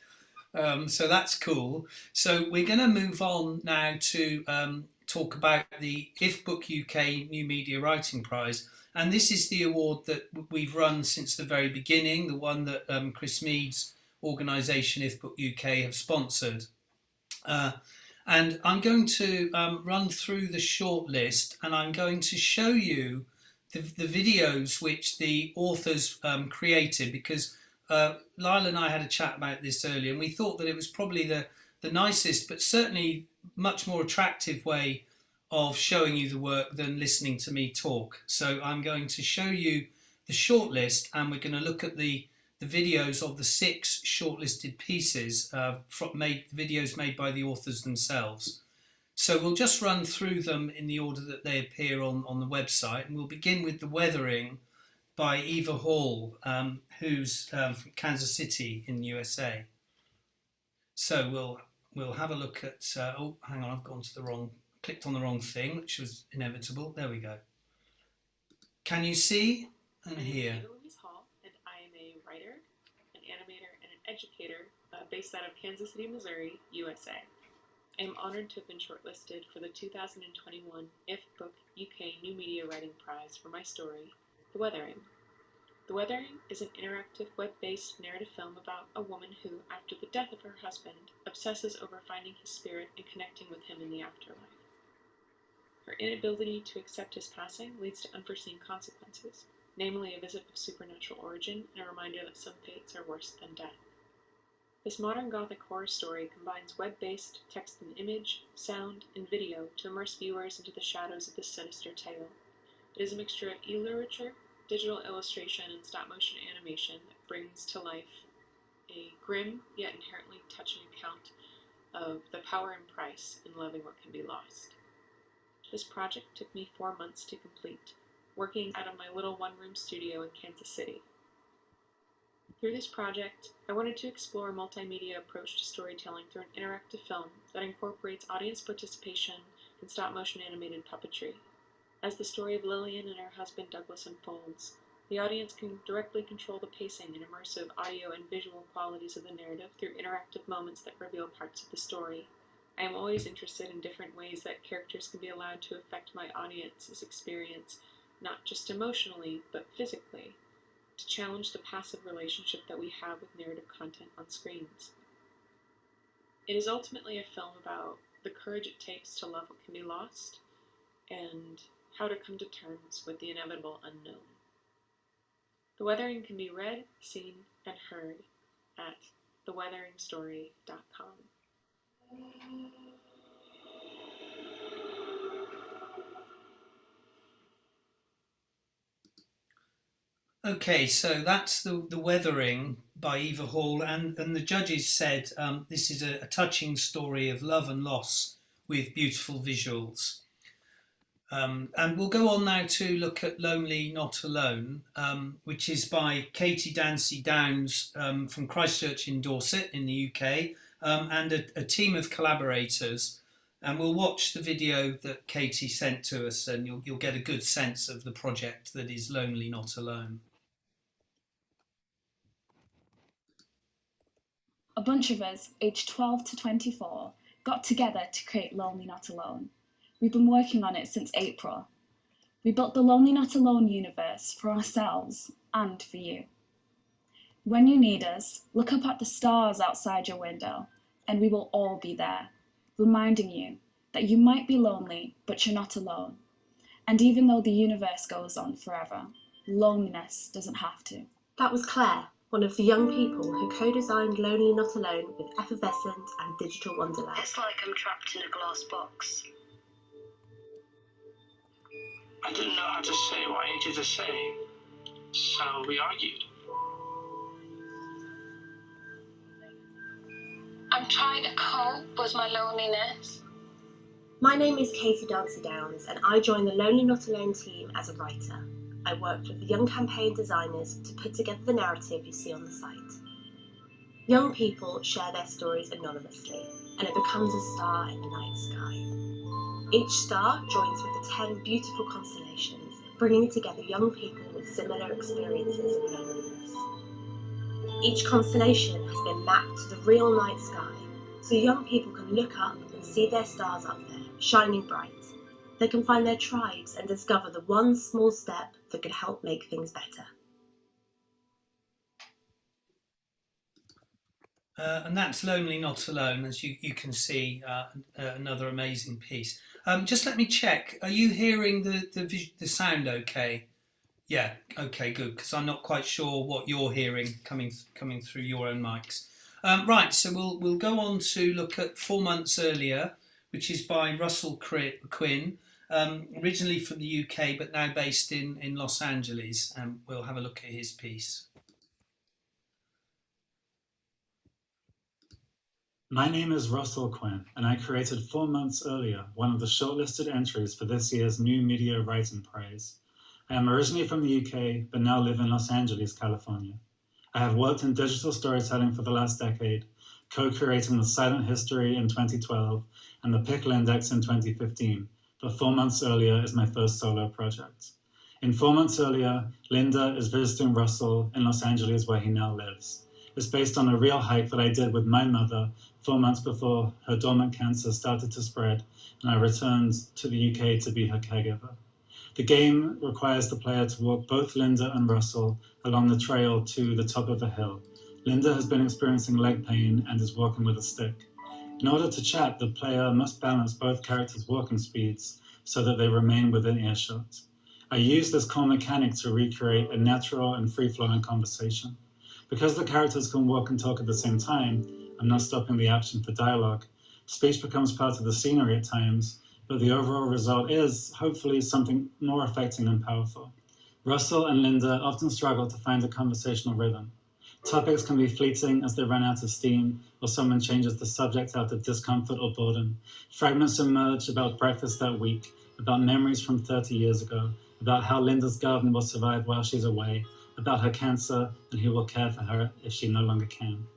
So that's cool. So we're going to move on now to talk about the If Book UK New Media Writing Prize. And this is the award that we've run since the very beginning, the one that Chris Mead's organisation, If Book UK, have sponsored. And I'm going to run through the shortlist, and I'm going to show you the videos which the authors created, because Lyle and I had a chat about this earlier, and we thought that it was probably the nicest, but certainly much more attractive way of showing you the work than listening to me talk. So I'm going to show you the shortlist, and we're going to look at the videos of the 6 shortlisted pieces, videos made by the authors themselves. So we'll just run through them in the order that they appear on the website, and we'll begin with The Weathering by Eva Hall, who's from Kansas City in the USA. So we'll have a look at. Oh, hang on, I've gone to the wrong. Clicked on the wrong thing, which was inevitable. There we go. Can you see and hear? Hall, and I am a writer, an animator, and an educator based out of Kansas City, Missouri, USA. I am honored to have been shortlisted for the 2021 IF Book UK New Media Writing Prize for my story, The Weathering. The Weathering is an interactive web-based narrative film about a woman who, after the death of her husband, obsesses over finding his spirit and connecting with him in the afterlife. Her inability to accept his passing leads to unforeseen consequences, namely a visit of supernatural origin and a reminder that some fates are worse than death. This modern Gothic horror story combines web-based text and image, sound, and video to immerse viewers into the shadows of this sinister tale. It is a mixture of e-literature, digital illustration, and stop-motion animation that brings to life a grim yet inherently touching account of the power and price in loving what can be lost. This project took me 4 months to complete, working out of my little one-room studio in Kansas City. Through this project, I wanted to explore a multimedia approach to storytelling through an interactive film that incorporates audience participation and stop-motion animated puppetry. As the story of Lillian and her husband Douglas unfolds, the audience can directly control the pacing and immersive audio and visual qualities of the narrative through interactive moments that reveal parts of the story. I am always interested in different ways that characters can be allowed to affect my audience's experience, not just emotionally, but physically, to challenge the passive relationship that we have with narrative content on screens. It is ultimately a film about the courage it takes to love what can be lost, and how to come to terms with the inevitable unknown. The Weathering can be read, seen, and heard at theweatheringstory.com. Okay, so that's the Weathering by Eva Hall, and the judges said this is a touching story of love and loss with beautiful visuals. And we'll go on now to look at Lonely Not Alone, which is by Katie Dancy Downs from Christchurch in Dorset in the UK, and a team of collaborators. And we'll watch the video that Katie sent to us, and you'll get a good sense of the project that is Lonely Not Alone. A bunch of us, aged 12 to 24, got together to create Lonely Not Alone. We've been working on it since April. We built the Lonely Not Alone universe for ourselves and for you. When you need us, look up at the stars outside your window, and we will all be there, reminding you that you might be lonely, but you're not alone. And even though the universe goes on forever, loneliness doesn't have to. That was Claire, one of the young people who co-designed Lonely Not Alone with Effervescent and Digital Wonderland. It's like I'm trapped in a glass box. I didn't know how to say what I needed to say, so we argued. I'm trying to cope with my loneliness. My name is Katie Dancy Downs, and I joined the Lonely Not Alone team as a writer. I worked with the young campaign designers to put together the narrative you see on the site. Young people share their stories anonymously, and it becomes a star in the night sky. Each star joins with the 10 beautiful constellations, bringing together young people with similar experiences of loneliness. Each constellation has been mapped to the real night sky, so young people can look up and see their stars up there, shining bright. They can find their tribes and discover the one small step that could help make things better. And that's Lonely Not Alone, as you can see, another amazing piece. Just let me check. Are you hearing the sound okay? Yeah, okay, good, because I'm not quite sure what you're hearing coming through your own mics. Right, so we'll go on to look at 4 months earlier, which is by Russell Quinn, originally from the UK, but now based in Los Angeles, and we'll have a look at his piece. My name is Russell Quinn, and I created 4 months earlier one of the shortlisted entries for this year's New Media Writing Prize. I am originally from the UK, but now live in Los Angeles, California. I have worked in digital storytelling for the last decade, co-creating the Silent History in 2012 and the Pickle Index in 2015, but 4 months earlier is my first solo project. In 4 months earlier, Linda is visiting Russell in Los Angeles where he now lives. It's based on a real hike that I did with my mother 4 months before her dormant cancer started to spread, and I returned to the UK to be her caregiver. The game requires the player to walk both Linda and Russell along the trail to the top of a hill. Linda has been experiencing leg pain and is walking with a stick. In order to chat, the player must balance both characters' walking speeds so that they remain within earshot. I use this core mechanic to recreate a natural and free-flowing conversation. Because the characters can walk and talk at the same time, I'm not stopping the action for dialogue. Speech becomes part of the scenery at times, but the overall result is, hopefully, something more affecting and powerful. Russell and Linda often struggle to find a conversational rhythm. Topics can be fleeting as they run out of steam, or someone changes the subject out of discomfort or boredom. Fragments emerge about breakfast that week, about memories from 30 years ago, about how Linda's garden will survive while she's away, about her cancer and who will care for her if she no longer can.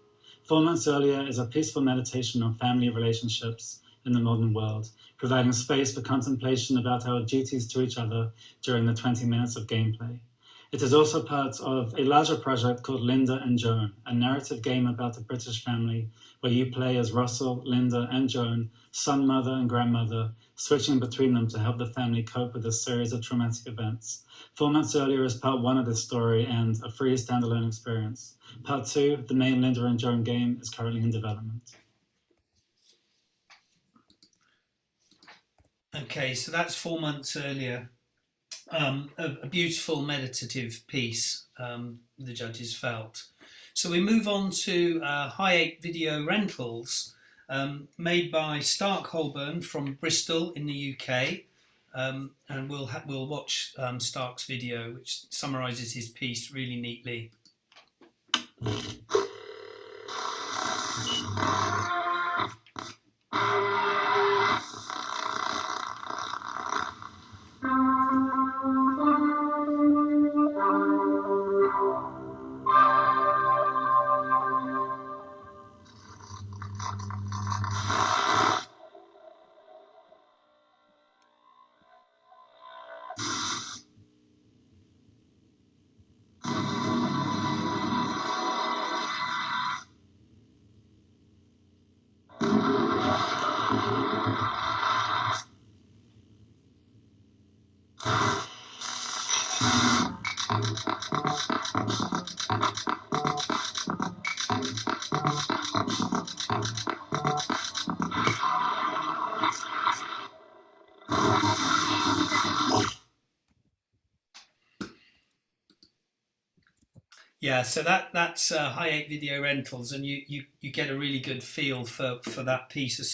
4 months earlier is a peaceful meditation on family relationships in the modern world, providing space for contemplation about our duties to each other during the 20 minutes of gameplay. It is also part of a larger project called Linda and Joan, a narrative game about a British family where you play as Russell, Linda, and Joan, son, mother, and grandmother, switching between them to help the family cope with a series of traumatic events. 4 months earlier is part 1 of this story and a free standalone experience. Part 2, the main Linda and Joan game, is currently in development. Okay, so that's 4 months earlier. A beautiful meditative piece, the judges felt. So we move on to Hi8 Video Rentals, made by Stark Holborn from Bristol in the UK. And we'll watch Stark's video, which summarises his piece really neatly. Yeah, so that's Hi8 Video Rentals, and you get a really good feel for that piece of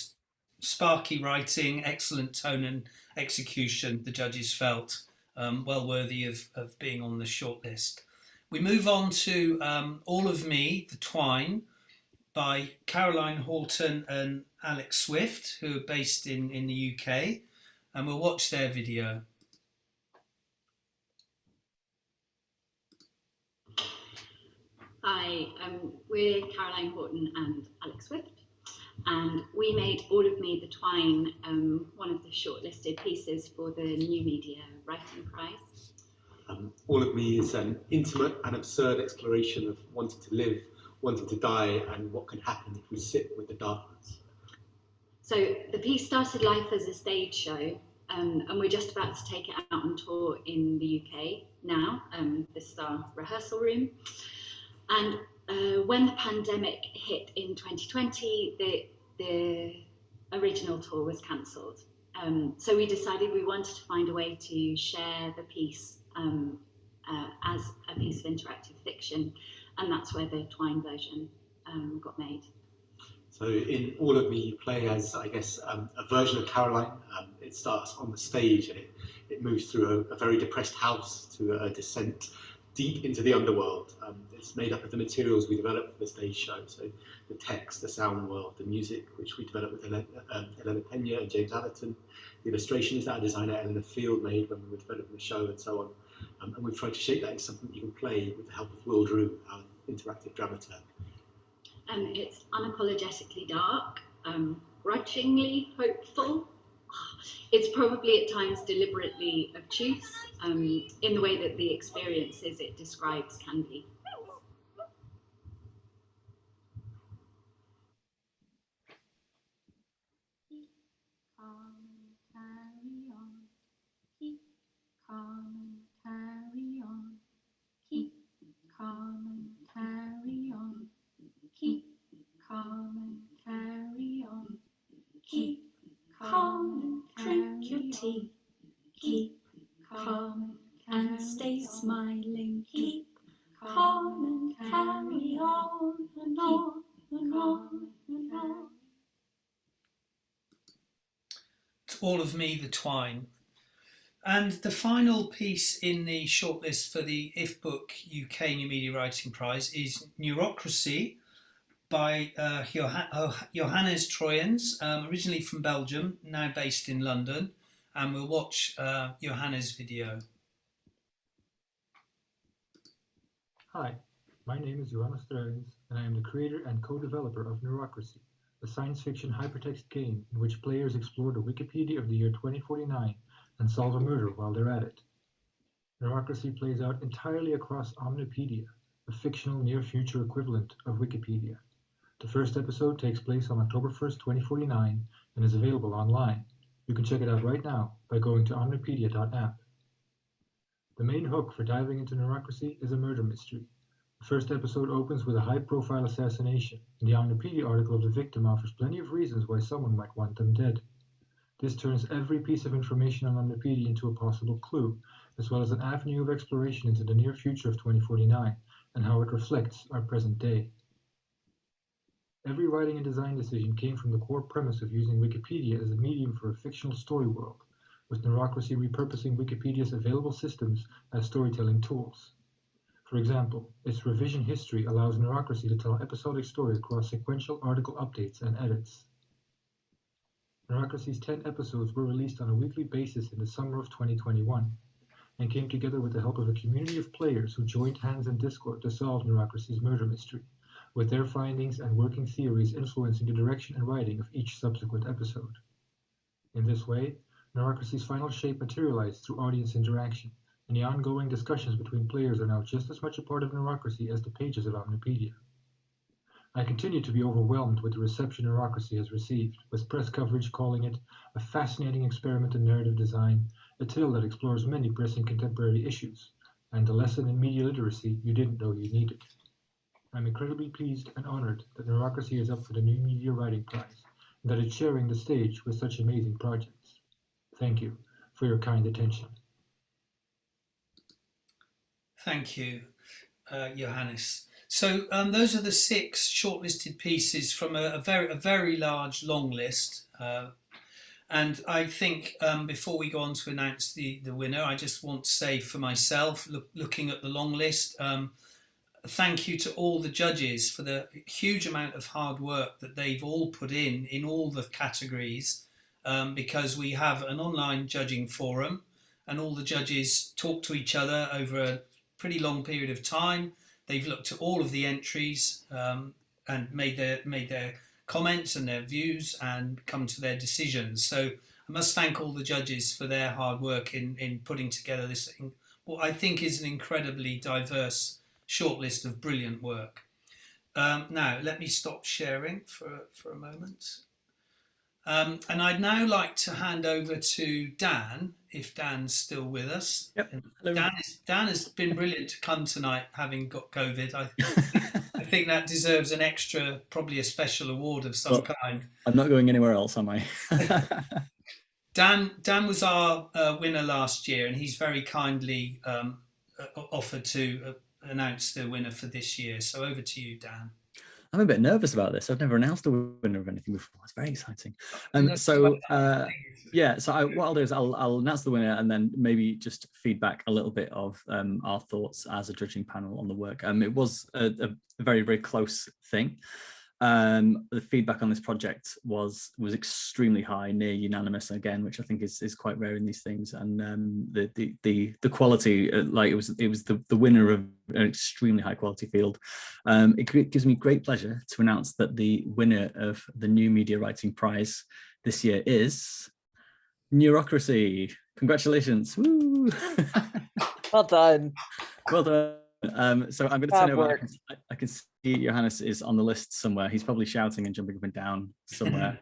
sparky writing, excellent tone and execution. The judges felt well worthy of being on the shortlist. We move on to All of Me, The Twine, by Caroline Horton and Alex Swift, who are based in the UK, and we'll watch their video. Hi, we're Caroline Horton and Alex Swift, and we made All of Me, The Twine, one of the shortlisted pieces for the New Media Writing Prize. All of Me is an intimate and absurd exploration of wanting to live, wanting to die, and what can happen if we sit with the darkness. So the piece started life as a stage show, and we're just about to take it out on tour in the UK now. This is our rehearsal room. And when the pandemic hit in 2020, the original tour was cancelled. So we decided we wanted to find a way to share the piece as a piece of interactive fiction, and that's where the Twine version got made. So in All of Me, you play as, I guess, a version of Caroline. It starts on the stage and it moves through a very depressed house to a descent deep into the underworld. It's made up of the materials we developed for the stage show. So the text, the sound world, the music, which we developed with Elena Pena and James Atherton, the illustrations that our designer Eleanor Field made when we were developing the show, and so on. And we've tried to shape that into something that you can play with the help of Will Drew, our interactive dramaturg. It's unapologetically dark, grudgingly hopeful. It's probably at times deliberately obtuse in the way that the experiences it describes can be. Keep calm and carry on. Keep calm and carry on. Keep calm and carry on. Keep calm and drink your tea. Keep calm and stay smiling. Keep calm and carry on and on and on and on. To All of Me, The Twine. And the final piece in the shortlist for the If Book UK New Media Writing Prize is Neurocracy by Johannes Troyens, originally from Belgium, now based in London. And we'll watch Johannes' video. Hi, my name is Johannes Troyens, and I am the creator and co-developer of Neurocracy, a science fiction hypertext game in which players explore the Wikipedia of the year 2049 and solve a murder while they're at it. Neurocracy plays out entirely across Omnipedia, a fictional near-future equivalent of Wikipedia. The first episode takes place on October 1st, 2049 and is available online. You can check it out right now by going to omnipedia.app. The main hook for diving into Neurocracy is a murder mystery. The first episode opens with a high-profile assassination, and the Omnipedia article of the victim offers plenty of reasons why someone might want them dead. This turns every piece of information on Omnipedia into a possible clue, as well as an avenue of exploration into the near future of 2049 and how it reflects our present day. Every writing and design decision came from the core premise of using Wikipedia as a medium for a fictional story world, with Neurocracy repurposing Wikipedia's available systems as storytelling tools. For example, its revision history allows Neurocracy to tell episodic stories across sequential article updates and edits. Neurocracy's 10 episodes were released on a weekly basis in the summer of 2021 and came together with the help of a community of players who joined hands in Discord to solve Neurocracy's murder mystery, with their findings and working theories influencing the direction and writing of each subsequent episode. In this way, Neurocracy's final shape materialized through audience interaction, and the ongoing discussions between players are now just as much a part of Neurocracy as the pages of Omnipedia. I continue to be overwhelmed with the reception Neurocracy has received, with press coverage calling it a fascinating experiment in narrative design, a tale that explores many pressing contemporary issues, and a lesson in media literacy you didn't know you needed. I'm incredibly pleased and honored that Neurocracy is up for the New Media Writing Prize, and that it's sharing the stage with such amazing projects. Thank you for your kind attention. Thank you, Johannes. So those are the 6 shortlisted pieces from a very large long list. And I think before we go on to announce the winner, I just want to say for myself, looking at the long list, thank you to all the judges for the huge amount of hard work that they've all put in all the categories, because we have an online judging forum and all the judges talk to each other over a pretty long period of time. They've looked at all of the entries and made their comments and their views and come to their decisions. So I must thank all the judges for their hard work in putting together this, what I think is an incredibly diverse shortlist of brilliant work. Now, let me stop sharing for a moment. And I'd now like to hand over to Dan, if Dan's still with us. Yep. Dan has been brilliant to come tonight, having got COVID. I think that deserves an extra, probably a special award of some kind. I'm not going anywhere else, am I? Dan was our winner last year, and he's very kindly offered to announce the winner for this year. So over to you, Dan. I'm a bit nervous about this. I've never announced a winner of anything before. It's very exciting. So what I'll do is I'll announce the winner and then maybe just feedback a little bit of our thoughts as a judging panel on the work. It was a very, very close thing. The feedback on this project was extremely high, near unanimous again, which I think is quite rare in these things. And the quality, like it was the winner of an extremely high quality field. It gives me great pleasure to announce that the winner of the New Media Writing Prize this year is Neurocracy. Congratulations! Woo! Well done. Well done. So I'm going to turn over. I can see Johannes is on the list somewhere. He's probably shouting and jumping up and down somewhere.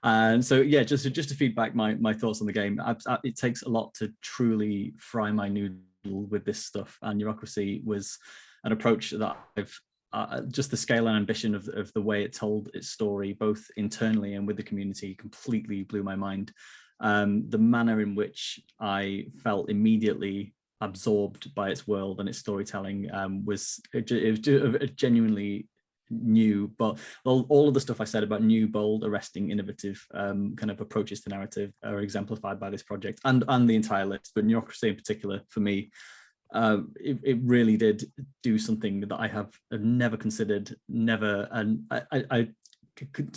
And so yeah, just to feedback my thoughts on the game. It takes a lot to truly fry my noodle with this stuff, and Neurocracy was an approach that I've just the scale and ambition of the way it told its story, both internally and with the community, completely blew my mind. The manner in which I felt immediately absorbed by its world and its storytelling was genuinely new, but all of the stuff I said about new, bold, arresting, innovative kind of approaches to narrative are exemplified by this project and the entire list, but Neurocracy in particular for me, it really did do something that I have never considered, and I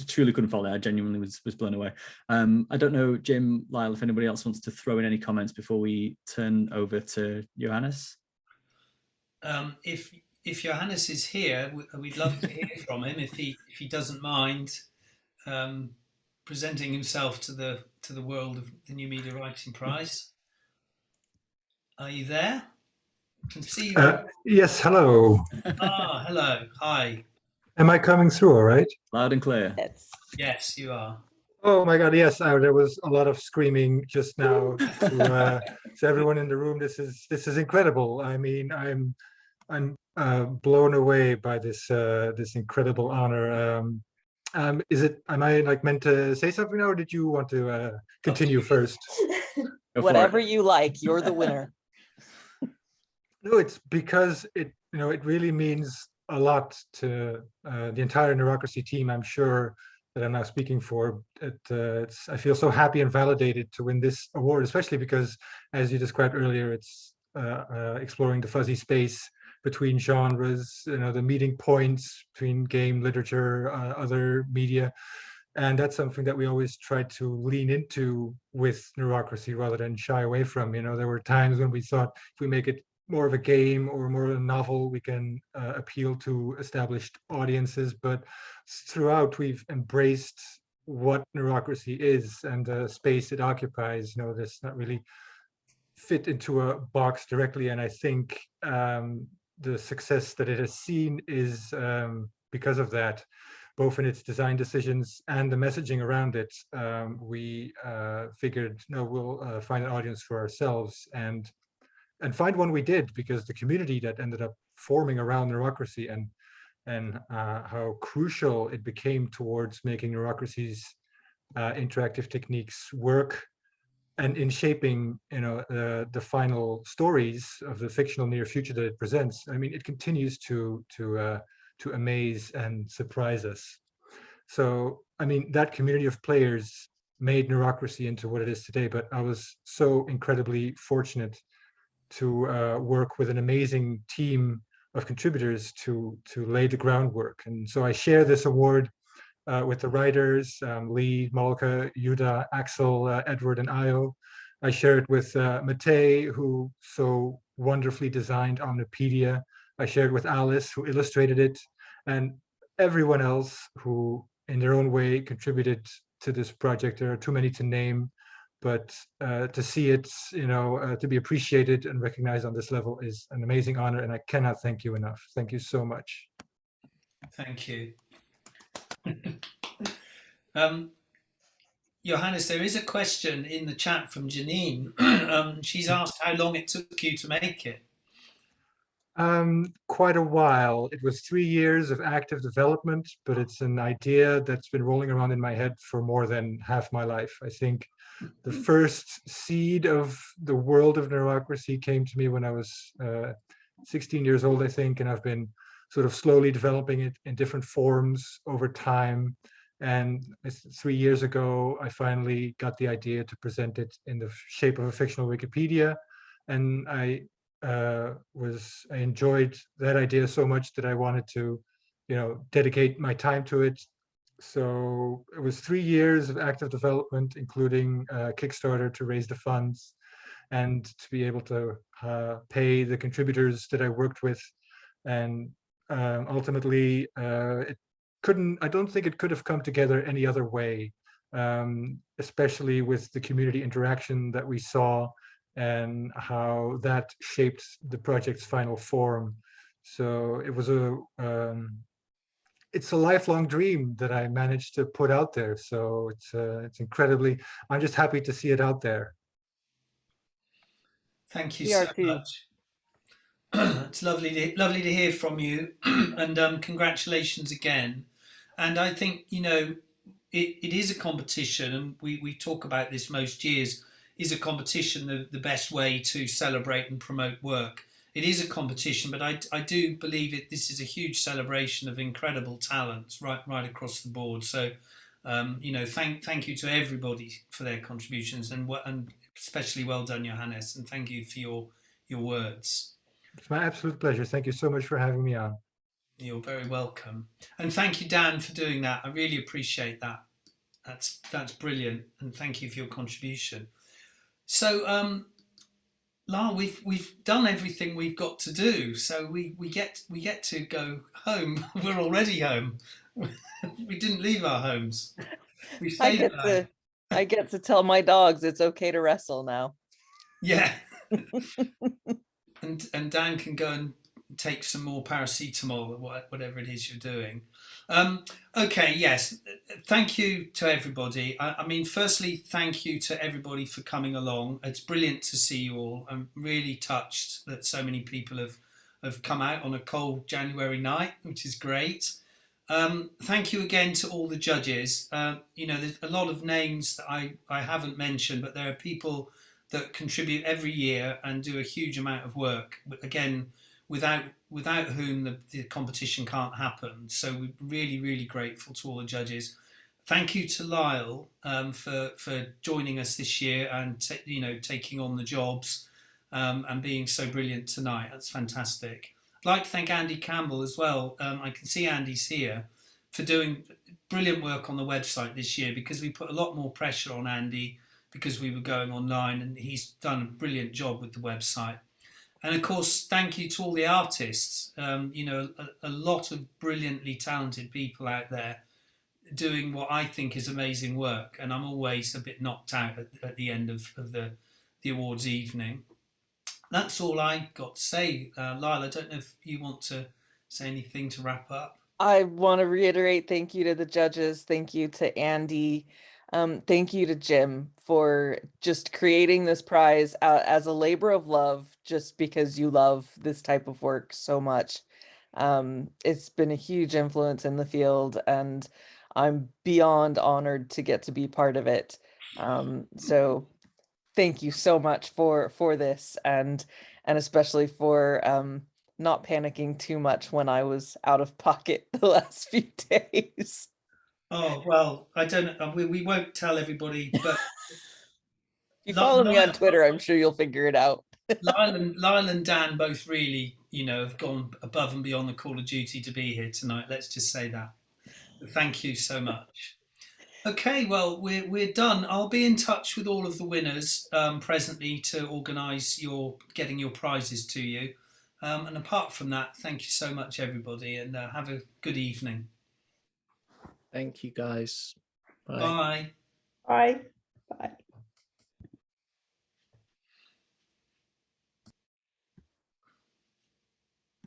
truly couldn't follow it. I genuinely was blown away. I don't know, Jim, Lyle, if anybody else wants to throw in any comments before we turn over to Johannes. If Johannes is here, we'd love to hear from him if he doesn't mind presenting himself to the world of the New Media Writing Prize. Are you there? I can see you. Yes, hello. Hello. Hi. Am I coming through all right? Loud and clear. Yes, you are. Oh my God, yes, there was a lot of screaming just now to everyone in the room. This is incredible. I mean, I'm blown away by this incredible honor. Am I like meant to say something now, or did you want to continue first? Whatever you like, you're the winner. No, it's because it really means a lot to the entire Neurocracy team. I'm sure that I'm now speaking for. I feel so happy and validated to win this award, especially because, as you described earlier, it's exploring the fuzzy space between genres, the meeting points between game, literature, other media. And that's something that we always try to lean into with Neurocracy rather than shy away from. There were times when we thought if we make it more of a game or more of a novel, we can appeal to established audiences. But throughout, we've embraced what Neurocracy is and the space it occupies. That's not really fit into a box directly. And I think the success that it has seen is because of that, both in its design decisions and the messaging around it. We figured, we'll find an audience for ourselves and find one we did, because the community that ended up forming around Neurocracy and how crucial it became towards making Neurocracy's interactive techniques work and in shaping the final stories of the fictional near future that it presents. I mean, it continues to amaze and surprise us. So I mean, that community of players made Neurocracy into what it is today, but I was so incredibly fortunate to work with an amazing team of contributors to lay the groundwork. And so I share this award with the writers, Lee, Malka, Yuda, Axel, Edward, and Io. I share it with Matej, who so wonderfully designed Omnipedia. I shared with Alice, who illustrated it, and everyone else who in their own way contributed to this project. There are too many to name, but to see it, to be appreciated and recognized on this level is an amazing honor, and I cannot thank you enough. Thank you so much. Thank you. Johannes, there is a question in the chat from Janine. She's asked how long it took you to make it. Quite a while. It was 3 years of active development, but it's an idea that's been rolling around in my head for more than half my life. I think the first seed of the world of Neurocracy came to me when I was 16 years old, I think, and I've been sort of slowly developing it in different forms over time. And 3 years ago, I finally got the idea to present it in the shape of a fictional Wikipedia. And I enjoyed that idea so much that I wanted to dedicate my time to it. So it was 3 years of active development, including Kickstarter to raise the funds and to be able to pay the contributors that I worked with. And ultimately, I don't think it could have come together any other way, especially with the community interaction that we saw and how that shaped the project's final form. So it was it's a lifelong dream that I managed to put out there. So it's incredibly, I'm just happy to see it out there. Thank you We so are too. much. It's lovely to hear from you, and congratulations again. And I think it is a competition, and we talk about this most years. Is a competition the best way to celebrate and promote work? It is a competition, but I do believe this is a huge celebration of incredible talents right across the board. So thank you to everybody for their contributions, and especially well done, Johannes, and thank you for your words. It's my absolute pleasure. Thank you so much for having me on. You're very welcome. And thank you, Dan, for doing that. I really appreciate that. That's brilliant. And thank you for your contribution. So, Lyle, we've done everything we've got to do. So we get to go home. We're already home. We didn't leave our homes. We stayed I get to tell my dogs it's okay to wrestle now. Yeah. And Dan can go and take some more paracetamol or whatever it is you're doing. Okay, yes. Thank you to everybody. I mean, firstly, thank you to everybody for coming along. It's brilliant to see you all. I'm really touched that so many people have come out on a cold January night, which is great. Thank you again to all the judges. There's a lot of names that I haven't mentioned, but there are people that contribute every year and do a huge amount of work. Again, without whom the competition can't happen. So we're really, really grateful to all the judges. Thank you to Lyle for joining us this year and taking on the jobs and being so brilliant tonight. That's fantastic. I'd like to thank Andy Campbell as well. I can see Andy's here, for doing brilliant work on the website this year, because we put a lot more pressure on Andy because we were going online, and he's done a brilliant job with the website. And of course, thank you to all the artists. A lot of brilliantly talented people out there doing what I think is amazing work. And I'm always a bit knocked out at the end of the awards evening. That's all I got to say. Lyle, I don't know if you want to say anything to wrap up. I want to reiterate thank you to the judges. Thank you to Andy. Thank you to Jim for just creating this prize as a labor of love, just because you love this type of work so much. It's been a huge influence in the field, and I'm beyond honored to get to be part of it. So thank you so much for this, and especially for not panicking too much when I was out of pocket the last few days. Oh, well, I don't know. We won't tell everybody, but if you follow me on Twitter, I'm sure you'll figure it out. Lyle and Dan both really, have gone above and beyond the call of duty to be here tonight. Let's just say that. Thank you so much. Okay, well, we're done. I'll be in touch with all of the winners presently to organise getting your prizes to you. And apart from that, thank you so much, everybody, and have a good evening. Thank you, guys. Bye. Bye. Bye.